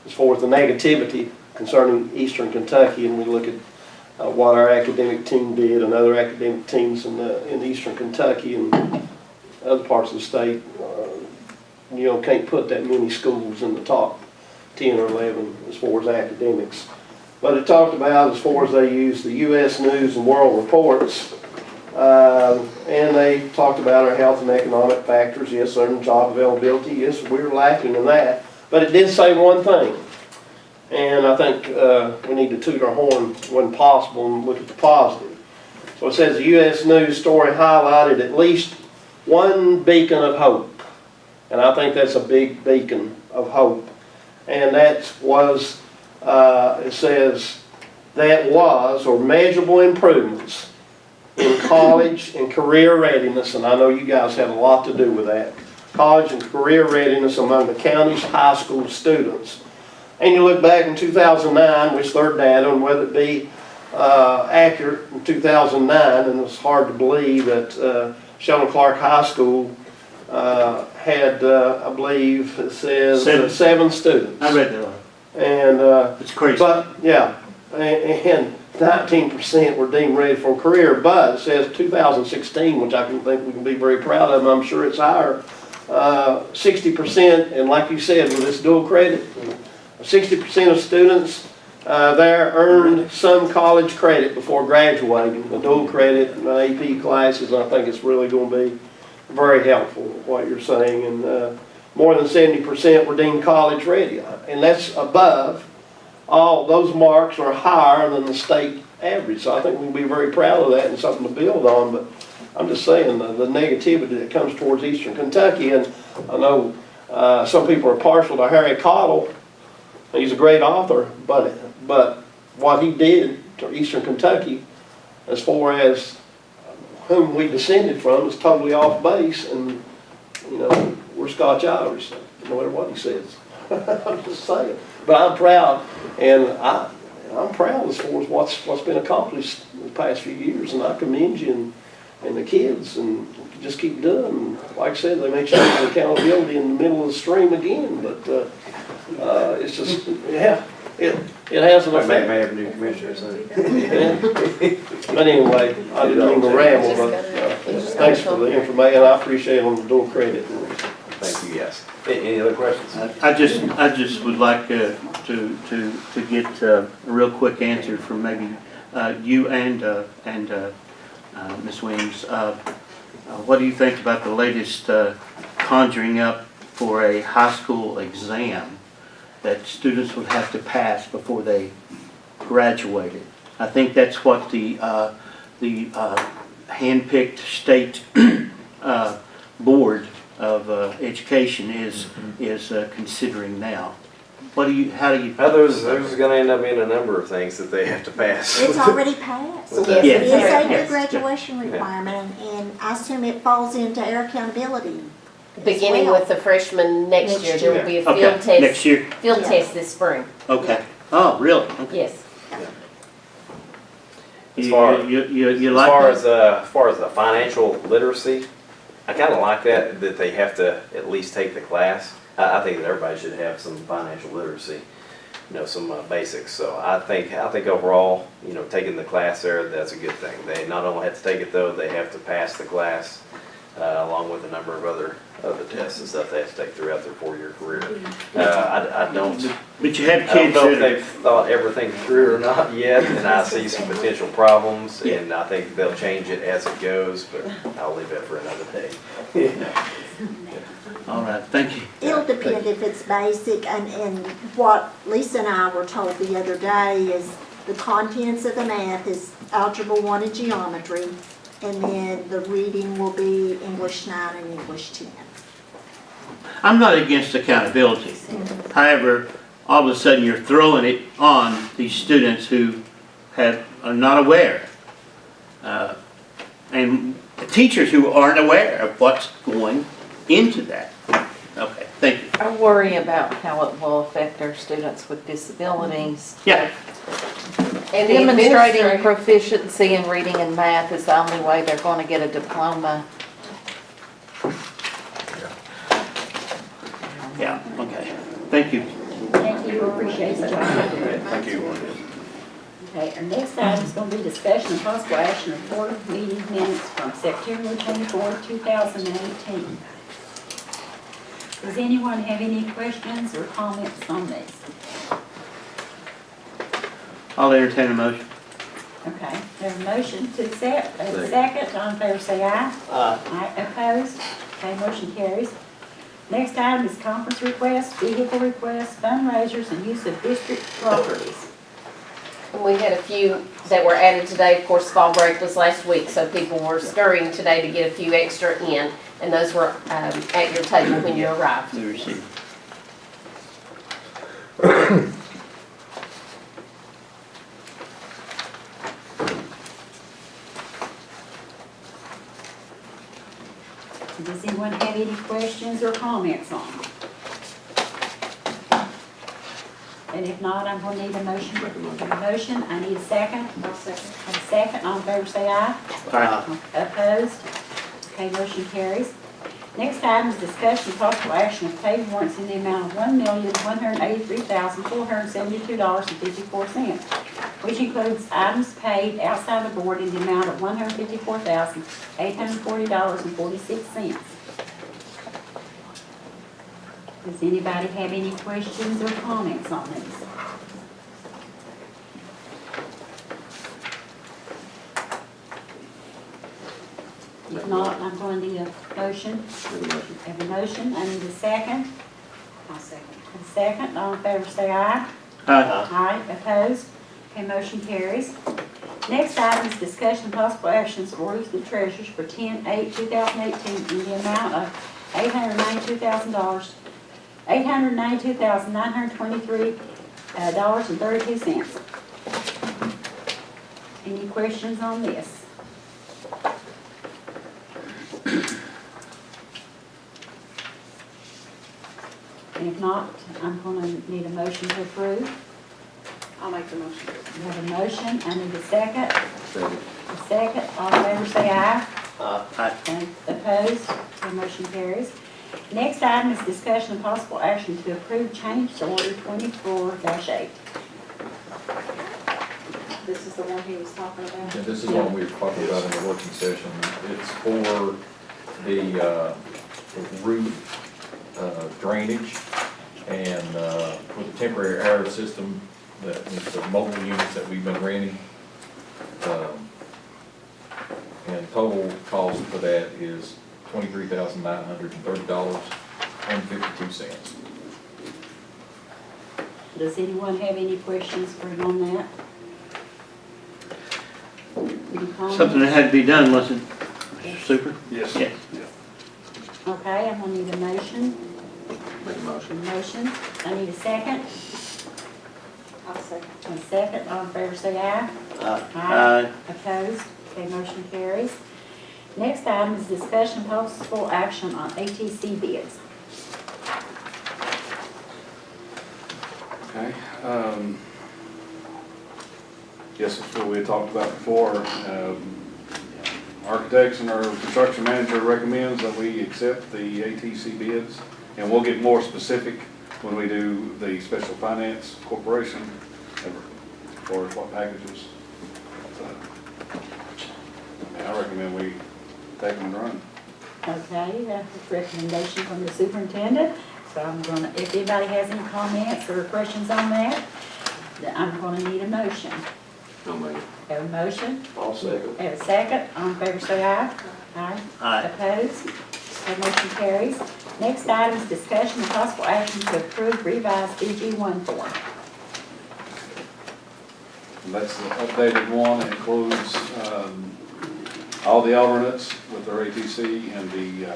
as far as the negativity concerning Eastern Kentucky, and we look at what our academic team did and other academic teams in Eastern Kentucky and other parts of the state. You know, can't put that many schools in the top 10 or 11 as far as academics. But it talked about as far as they used the U.S. News and World Reports, and they talked about our health and economic factors. Yes, certain job availability. Yes, we're lacking in that. But it did say one thing, and I think we need to toot our horn when possible and look at the positive. So it says the U.S. News story highlighted at least one beacon of hope. And I think that's a big beacon of hope. And that was, it says, that was, or measurable improvements in college and career readiness. And I know you guys had a lot to do with that. College and career readiness among the county's high school students. And you look back in 2009, which their data, and whether it be accurate in 2009, and it's hard to believe that Sheldon Clark High School had, I believe, it says 7 students. I read that one. And It's crazy. But yeah, and 19% were deemed ready for a career. But it says 2016, which I can think we can be very proud of. And I'm sure it's higher. 60%, and like you said, with this dual credit, 60% of students there earned some college credit before graduating. The dual credit and AP classes, I think it's really going to be very helpful, what you're saying. And more than 70% were deemed college ready. And that's above, all those marks are higher than the state average. So I think we can be very proud of that and something to build on. But I'm just saying the negativity that comes towards Eastern Kentucky, and I know some people are partial to Harry Cottle. He's a great author, but what he did to Eastern Kentucky, as far as whom we descended from, is totally off base. And you know, we're Scotch Irish, no matter what he says. I'm just saying. but I'm proud, and I'm proud as far as what's been accomplished in the past few years, and I commend you and the kids, and just keep doing. Like I said, they may change the accountability in the middle of the stream again, but it's just, yeah, it has an May effect. have a new commissioner soon. Yeah. But anyway, I didn't mean to ramble, but thanks for the information, I appreciate them doing credit. Thank you, yes. Any other questions? I just would like to get a real quick answer from maybe you and Ms. Williams. What do you think about the latest conjuring up for a high school exam that students would have to pass before they graduated? I think that's what the handpicked state board of education is considering now. How do you? There's gonna end up being a number of things that they have to pass. It's already passed. With It that. is Yeah. a new graduation requirement, and I assume it falls into our accountability. Beginning well. with the freshmen next year, there will be a Okay, field test. next year? Field Yeah. test this spring, Okay. Oh, really? Okay. yes. As far- You As like far that? as the financial literacy, I kind of like that they have to at least take the class. I think that everybody should have some financial literacy, some basics. So I think overall, taking the class there, that's a good thing. They not only have to take it though, they have to pass the class along with a number of other tests and stuff they have to take throughout their 4-year career. I don't. But you have I don't kids know if that are, they've thought everything through or not yet, and I see some potential problems, Yeah. and I think they'll change it as it goes, but I'll leave that for another day. all right, thank you. It'll depend if it's basic, and what Lisa and I were told the other day is the contents of the math is Algebra 1 and Geometry, and then the reading will be English 9 and English 10. I'm not against accountability. However, all of a sudden you're throwing it on these students who are not aware. And teachers who aren't aware of what's going into that. Okay, thank you. I worry about how it will affect our students with disabilities. Yeah. And the Demonstrating administrator, proficiency in reading and math is the only way they're going to get a diploma. Yeah, okay. Thank you. Thank you, appreciate the job. Thank you. Okay, our next item is going to be discussion of possible action of board meeting minutes from September 24, 2018. Does anyone have any questions or comments on this? I'll entertain a motion. Okay, there's a motion to accept, a second, all in favor say aye. Aye, opposed, okay, motion carries. Next item is conference requests, vehicle requests, fundraisers, and use of district properties. we had a few that were added today. Of course, fall break was last week, so people were scurrying today to get a few extra in, and those were at your table when you arrived. We received. Does anyone have any questions or comments on them? And if not, I'm going to need a motion. A motion, I need a second. I'll second. A second, all in favor say aye. Aye. Opposed? Okay, motion carries. Next item is discussion of possible action of paid warrants in the amount of $1,183,472.54, which includes items paid outside the board in the amount of $154,840.46. Does anybody have any questions or comments on these? If not, I'm going to need a motion. Have a motion, I need a second. I'll second. A second, all in favor say aye. Aye. Aye, opposed? Okay, motion carries. Next item is discussion of possible actions for orders to the treasurers for 10/8/2018 in the amount of $892,000, $892,923.32. Any questions on this? If not, I'm gonna need a motion to approve. I'll make the motion. We have a motion, I need a second. A second, all in favor say aye. Aye. And opposed, the motion carries. Next item is discussion and possible action to approve change order 24-8. This is the one he was talking about. And this is what we were talking about in the working session. It's for the roof drainage and for the temporary air system, that is the mobile units that we've been renting. And total cost for that is $23,930.52. Does anyone have any questions for him on that? Any comments? Something that had to be done, wasn't it, Super? Yes. Yes. Okay, I'm gonna need a motion. Motion. I need a second. I'll second. A second, all in favor say aye. Aye. Opposed? Okay, motion carries. Next item is discussion possible action on ATC bids. Okay. Yes, it's what we had talked about before. Architects and our construction manager recommends that we accept the ATC bids, and we'll get more specific when we do the special finance corporation as far as what packages. I recommend we take them and run. Okay, that's a recommendation from the superintendent. So I'm gonna, if anybody has any comments or questions on that, then I'm gonna need a motion. Have a motion? I'll second. Have a second, all in favor say aye. Aye. Aye. Opposed? That motion carries. Next item is discussion and possible action to approve revised BG1 form. And that's the updated one. It includes all the alternates with their ATC and the,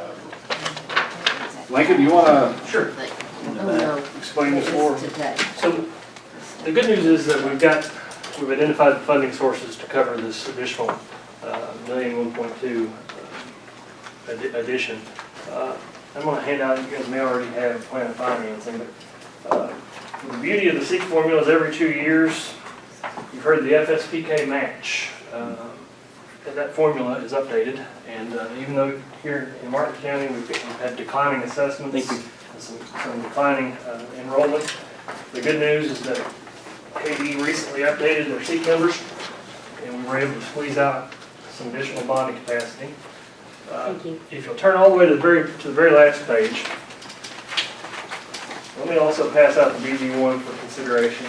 Lincoln, do you want to Sure. Oh, no. Explain this more. Today. So the good news is that we've identified the funding sources to cover this additional $1.2 addition. I'm going to hand out, you guys may already have a plan of financing, but the beauty of the SEEK formula is every 2 years, you've heard the FSPK match. That formula is updated, and even though here in Martin County we've had declining assessments, some declining enrollment, the good news is that KD recently updated their SEEK numbers, and we were able to squeeze out some additional bonding capacity. Thank you. If you'll turn all the way to the very last page, let me also pass out the BG1 for consideration.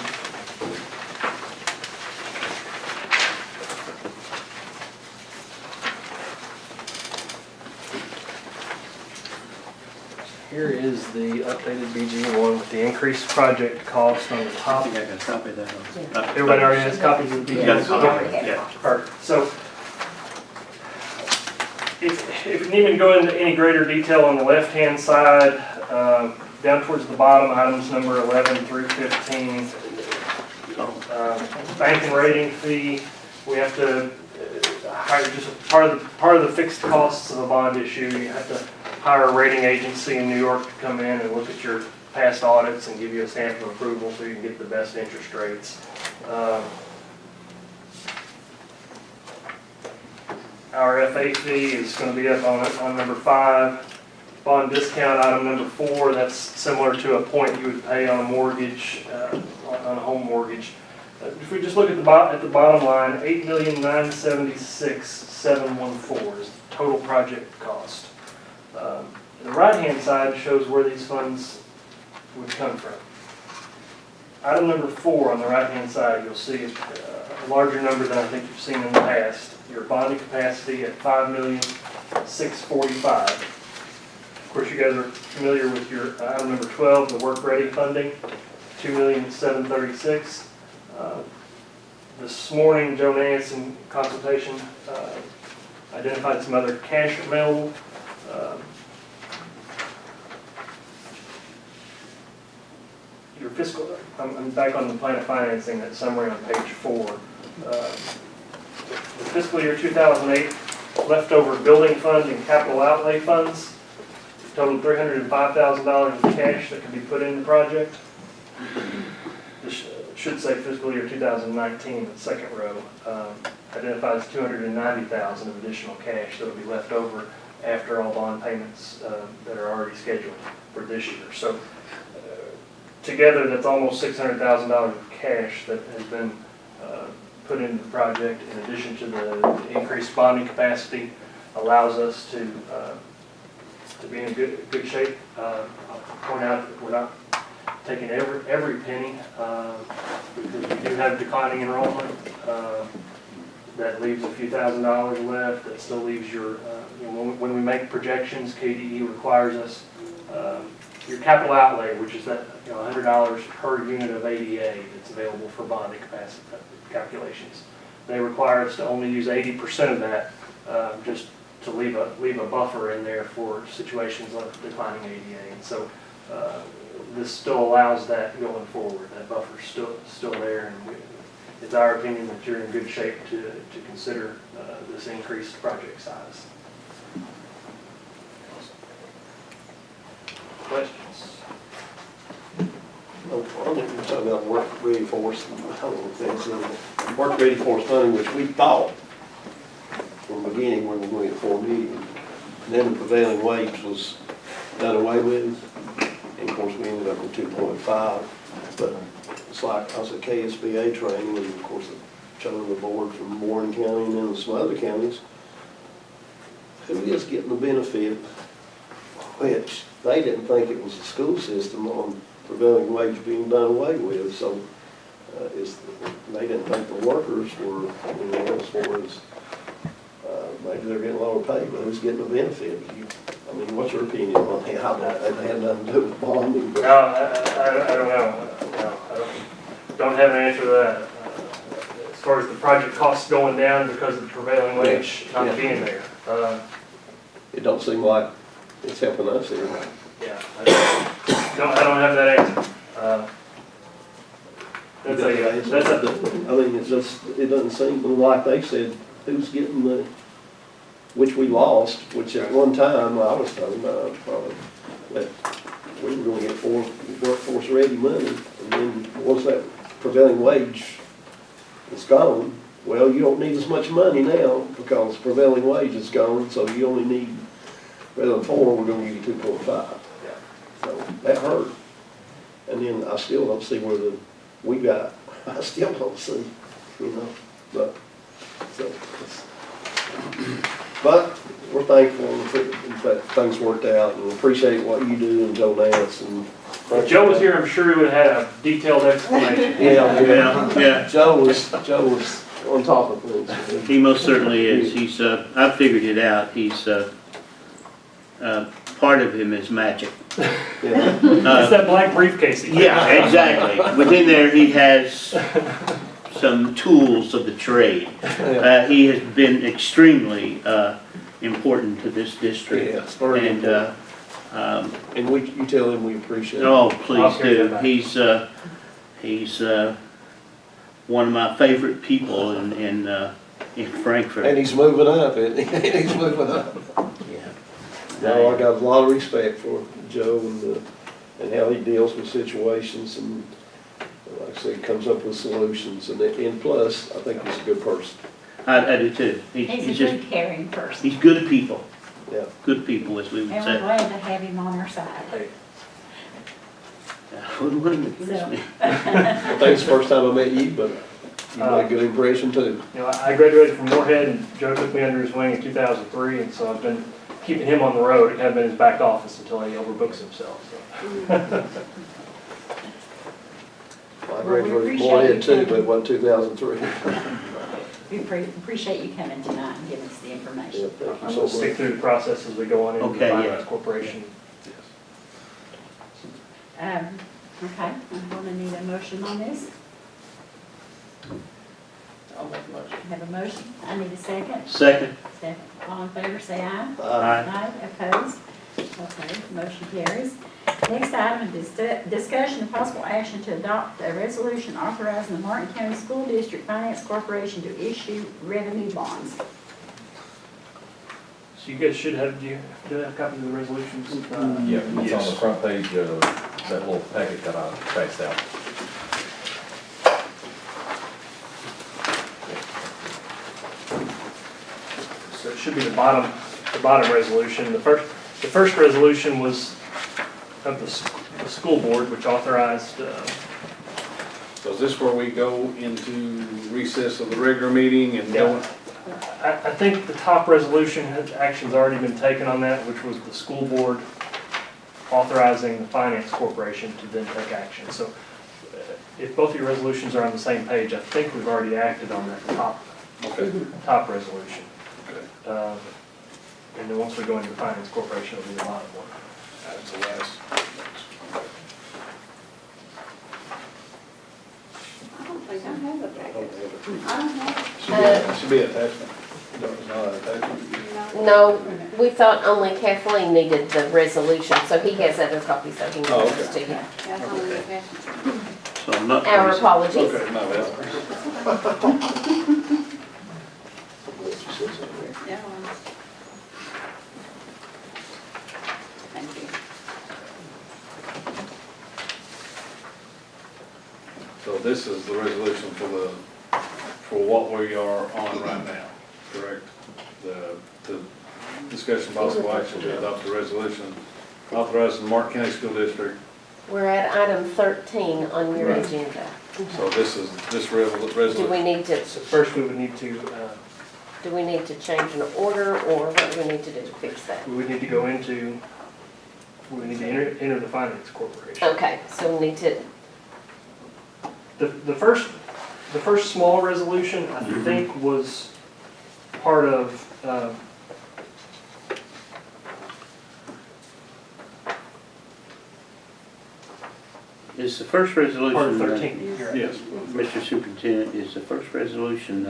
Here is the updated BG1 with the increased project cost on the top. I think I got a copy of that. Everybody already has copies of the BG1? Got a copy, yeah. Perfect. So if you need me to go into any greater detail on the left-hand side, down towards the bottom, items number 11 through 15, bank and rating fee, we have to hire just part of the fixed costs of a bond issue. You have to hire a rating agency in New York to come in and look at your past audits and give you a stamp of approval so you can get the best interest rates. Our FA fee is going to be up on number 5. Bond discount item number 4, that's similar to a point you would pay on a mortgage, on a home mortgage. If we just look at the bottom line, $8,976,714 is the total project cost. The right-hand side shows where these funds would come from. Item number 4 on the right-hand side, you'll see a larger number than I think you've seen in the past. Your bonding capacity at $5,645,000. Of course, you guys are familiar with your item number 12, the work-ready funding, $2,736,000. This morning, Joe Nance, in consultation, identified some other cash available. Your fiscal, I'm back on the plan of financing, that summary on page 4. The fiscal year 2008 leftover building fund and capital outlay funds totaled $305,000 in cash that can be put in the project. This should say fiscal year 2019, the second row, identifies $290,000 of additional cash that will be left over after all bond payments that are already scheduled for this year. So together, that's almost $600,000 of cash that has been put into the project, in addition to the increased bonding capacity, allows us to be in good shape. I'll point out that we're not taking every penny because we do have declining enrollment. That leaves a few $1,000s left. That still leaves your, when we make projections, KDE requires us your capital outlay, which is that $100 per unit of ADA that's available for bonding capacity calculations. They require us to only use 80% of that, just to leave a buffer in there for situations like declining ADA. And so this still allows that going forward. That buffer's still there, and it's our opinion that you're in good shape to consider this increased project size. Questions? I think you're talking about work ready force, I don't know if that's in work ready force funding, which we thought from the beginning when we were going to get $4 million. And then the prevailing wage was done away with, and of course we ended up with 2.5. But it's like I was at KSBA training, and of course I chose the board from Warren County and then some other counties. Who is getting the benefit, which they didn't think it was the school system on prevailing wage being done away with, so they didn't think the workers were, as far as maybe they're getting lower pay, but who's getting the benefit? I mean, what's your opinion on that? They had nothing to do with bonding. But No, I don't know. No, I don't have an answer to that. As far as the project costs going down because of the prevailing wage not being there. it don't seem like it's helping us here. Yeah, I don't have that answer. I mean, it's just, it doesn't seem like they said who's getting the, which we lost, which at one time I was told probably that we were going to get workforce ready money, and then once that prevailing wage is gone, well, you don't need as much money now because prevailing wage is gone, so you only need, rather than 4, we're going to give you 2.5. So that hurt. And then I still don't see where I still don't see, but we're thankful that things worked out, and appreciate what you do and Joe Nance. And if Joe was here, I'm sure he would have had a detailed explanation. Yeah. Joe was on top of things. He most certainly is. I figured it out. He's, part of him is magic. It's that black briefcase. Yeah, exactly. Within there, he has some tools of the trade. He has been extremely important to this district. Yeah, it's very important. And you tell him we appreciate it. Oh, please do. He's one of my favorite people in Frankfurt. And he's moving up, isn't he? He's moving up. Yeah. No, I got a lot of respect for Joe and how he deals with situations, and like I said, comes up with solutions. And plus, I think he's a good person. I do too. He's a good, caring person. He's good people. Yeah. Good people, as we would And say. we're glad to have him on our side. I wouldn't want him to So. me. I think it's the first time I met you, but you made a good impression too. I graduated from Moorhead, and Joe took me under his wing in 2003, and so I've been keeping him on the road. It had been his back office until he overbooks himself. So. I graduated from Moorhead too, but it wasn't 2003. We appreciate you coming tonight and giving us the information. Yeah, thank you I'm so going to stick much. through the process as we go on into the Okay, Finance yeah. Corporation. Okay, I'm going to need a motion on this. I'll make a motion. Have a motion. I need a second. Second. Second. All in favor, say aye. Aye. Opposed? Okay, motion carries. Next item is discussion of possible action to adopt a resolution authorizing the Martin County School District Finance Corporation to issue revenue bonds. So you guys should have, do you have copies of the resolutions? Yeah, it's on the Yes. front page of that little packet that I passed out. So it should be the bottom resolution. The first resolution was of the school board, which authorized, So is this where we go into recess of the regular meeting and go? I think the top resolution, action's already been taken on that, which was the school board authorizing the finance corporation to then take action. So if both of your resolutions are on the same page, I think we've already acted on that top resolution. Okay. And then once we go into the finance corporation, it'll be the bottom one. That's the last. I don't think I have a packet. I don't have. Should be attachment. No, it's not an attachment. No, we thought only Kathleen needed the resolution, so he has other copies, so he can Oh, give those to you. Yeah, it's on the attachment. So I'm not. Our apologies. Okay, no, that's. Yeah. Thank you. So this is the resolution for what we are on right now, correct? The discussion possible action to adopt the resolution authorizing the Martin County School District. We're at item 13 on your Right. agenda. So this is, this Do resolution. we need to, So first, we would need to, change an order, or what do we need to do to fix that? we would need to go into, we would need to enter the finance corporation. Okay, so we need to, The first small resolution, I think, was part of, Is the first part of resolution, 13. You're right. Yes. Mr. Superintendent, is the first resolution,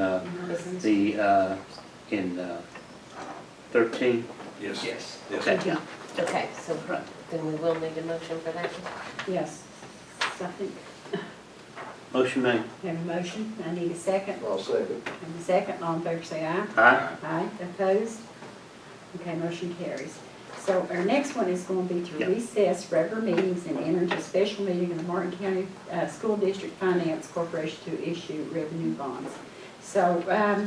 in 13? Yes. Yes. Okay. okay, so then we will need a motion for that. Yes. So I think, Motion made. have a motion, I need a second. I'll second. And a second, all in favor say aye. Aye. Aye, opposed? Okay, motion carries. So our next one is going to be to Yep. recess regular meetings and enter into a special meeting of the Martin County School District Finance Corporation to issue revenue bonds. So, are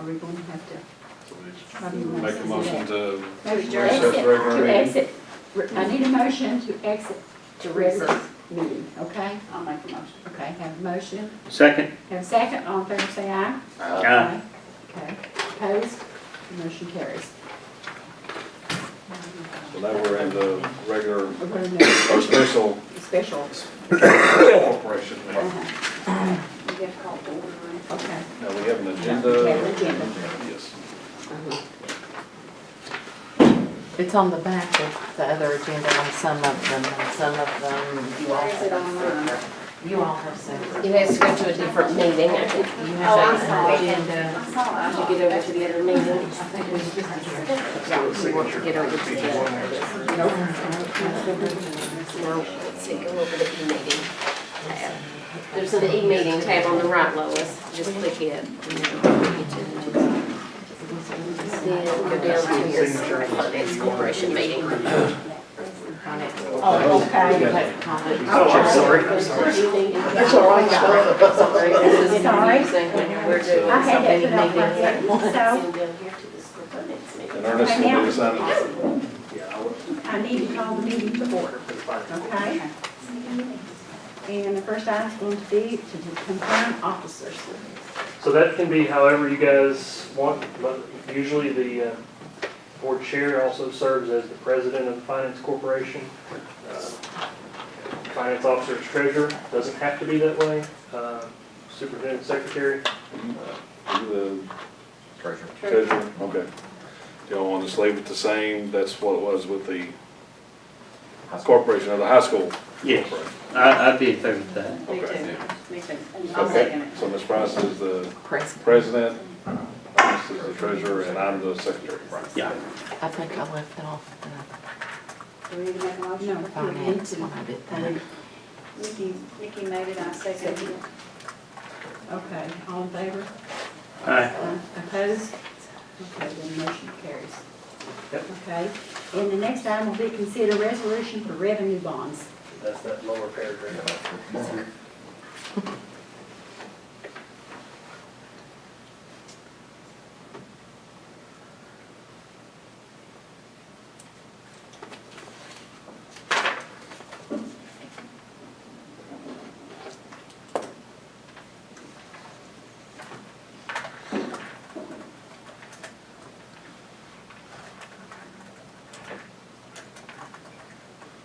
we going to have to? How do you want Make to a do motion that? to Motion to recess exit, regular to meeting. exit. I need a motion to exit To regular recess. meeting, okay? I'll make a motion. Okay, have a motion, Second? have a second, all in favor say aye. Aye. Okay, opposed? Motion carries. So now we're in the regular, We're going to or special special, corporation meeting. You have to call the order, right? okay. Now, we have an We have agenda. an agenda. Yes. It's on the back of the other agenda on some of them, and some of them you all Where is it on mine? You all have separate. It has to go to a different meeting, I think. You Oh, I'm have sorry. an agenda. I saw it. Did you get over to the other meeting? So You want to get over to the let's see, go over to e-meeting tab. There's an e-meeting tab on the right, Lois. Just click it. Then go down to your finance corporation meeting. Oh, okay. You have comment. Oh, I'm sorry. That's all right, Sorry, this is Sorry. confusing when we're doing I so had many that put up meetings right at there, once. so Down here to the school finance meeting. And Ernest will be signing. I need to call the meeting to order, okay? And the first item is going to be to confirm officers. So that can be however you guys want, but usually the board chair also serves as the president of the finance corporation. Finance officer is treasurer, doesn't have to be that way. Superintendent secretary. You Treasurer. the treasurer, okay. Do y'all want to just leave it the same? That's what it was with the corporation, or the high school. Yes. corporation. I'd be in favor of that. Me Okay. too. Me too. I'll second it. So Ms. Price is the President. president, Ernest is the treasurer, and I'm the secretary. Yeah. I think I left off Do we need to make a motion? No. the finance when I did that. Nikki made it, I seconded it. Okay, all in favor? Aye. Opposed? Okay, then motion carries. Yep. Okay, and the next item will be consider resolution for revenue bonds. That's that lower paragraph.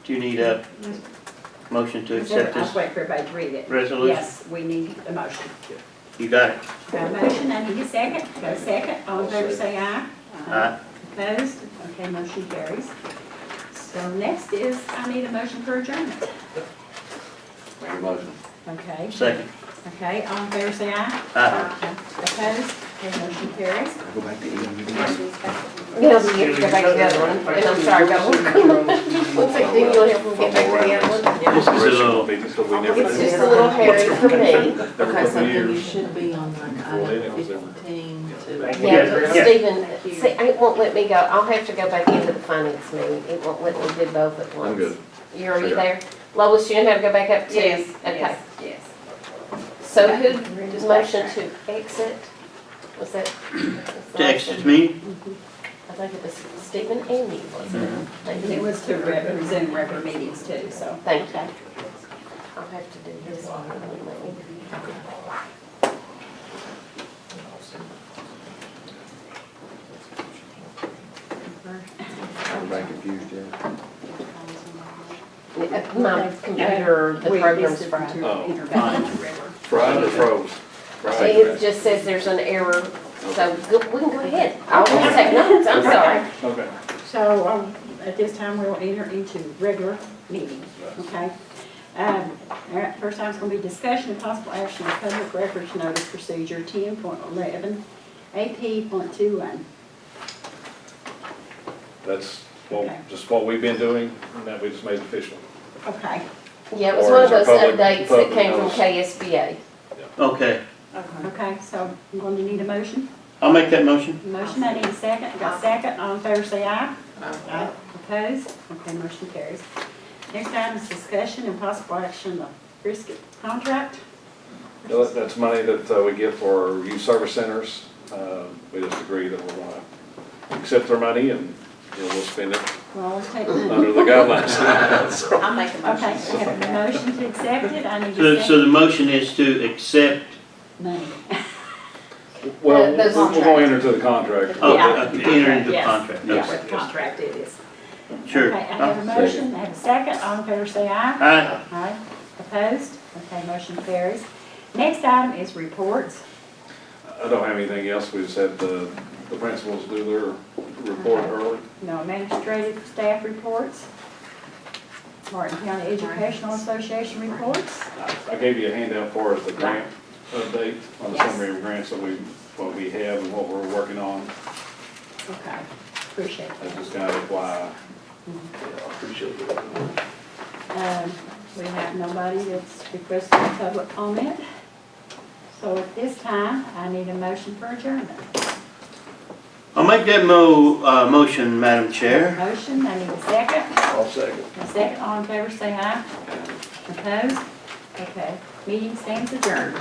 Do you need a motion to accept I'll this wait for everybody to read it. resolution? Yes, we need a motion. You got it? Got a motion, I need a second. Got a second, all in favor say aye. Aye. Opposed? Okay, motion carries. So next is, I need a motion for adjournment. Make a motion. Okay. Second. Okay, all in favor say aye. Aye. Opposed? Okay, motion carries. Go back to Ian. Yes, you have to go back to the other one, and I'm sorry about one. One second, you'll have to get back to the other one. This is a little, It's just a little hairy for me. Okay, so then you should be on like item 15 to. Yeah, but Stephen, see, it won't let me go, I'll have to go back into the finance meeting, it won't let me do both at once. I'm good. Are you there? Lois, you know how to go back up to? Yes, Okay. yes, yes. So who motion to exit? Was that? to exit me? I think it was Stephen and me, wasn't it? Thank It you. was to resume regular meetings too, so. Thank you. I'll have to do this one. Everybody confused, yeah? My computer, the program's We fried. to enter back into regular. Fried or froze? It just says there's an error, so we can go ahead. I'll just take notes, I'm sorry. Okay. So, at this time, we'll enter into regular meeting, okay? All right, first item's gonna be discussion and possible action on public records notice procedure 10.11, AP.21. That's Okay. just what we've been doing, and that we just made official. Okay, Yeah, it was Or one of is there those public- updates that public came from notice? KSBA. Okay. okay, so I'm going to need a motion. I'll make that motion. Motion, I need a second. Got a second, all in favor say aye. Aye. Opposed? Okay, motion carries. Next item is discussion and possible action of brisket contract. That's money that we get for youth service centers. We just agree that we're gonna accept their money and we'll spend it Well, let's take, under the guidelines. I'll make a motion. okay, we have a motion to accept it. I need So, a so second. the motion is to accept, Money. Well, Those we're going to enter into the contract. oh, Yeah. enter into Yes. contract. Yeah, Okay. with the contract it is. Sure. Okay, I have a motion, I have a second, all in favor say aye. Aye. Aye. Opposed? Okay, motion carries. Next item is reports. I don't have anything else. We just had the principals do their report early. No administrative staff reports. Martin County Educational Association reports. I gave you a handout for us, the grant update on the Yes. summary of grants that what we have and what we're working on. Okay, appreciate That's that. just kind of why. Appreciate it. We have nobody that's requested public comment. So at this time, I need a motion for adjournment. I'll make that motion, Madam Chair. Motion, I need a second. I'll second. A second, all in favor, say aye. Opposed? Okay, meeting stands adjourned.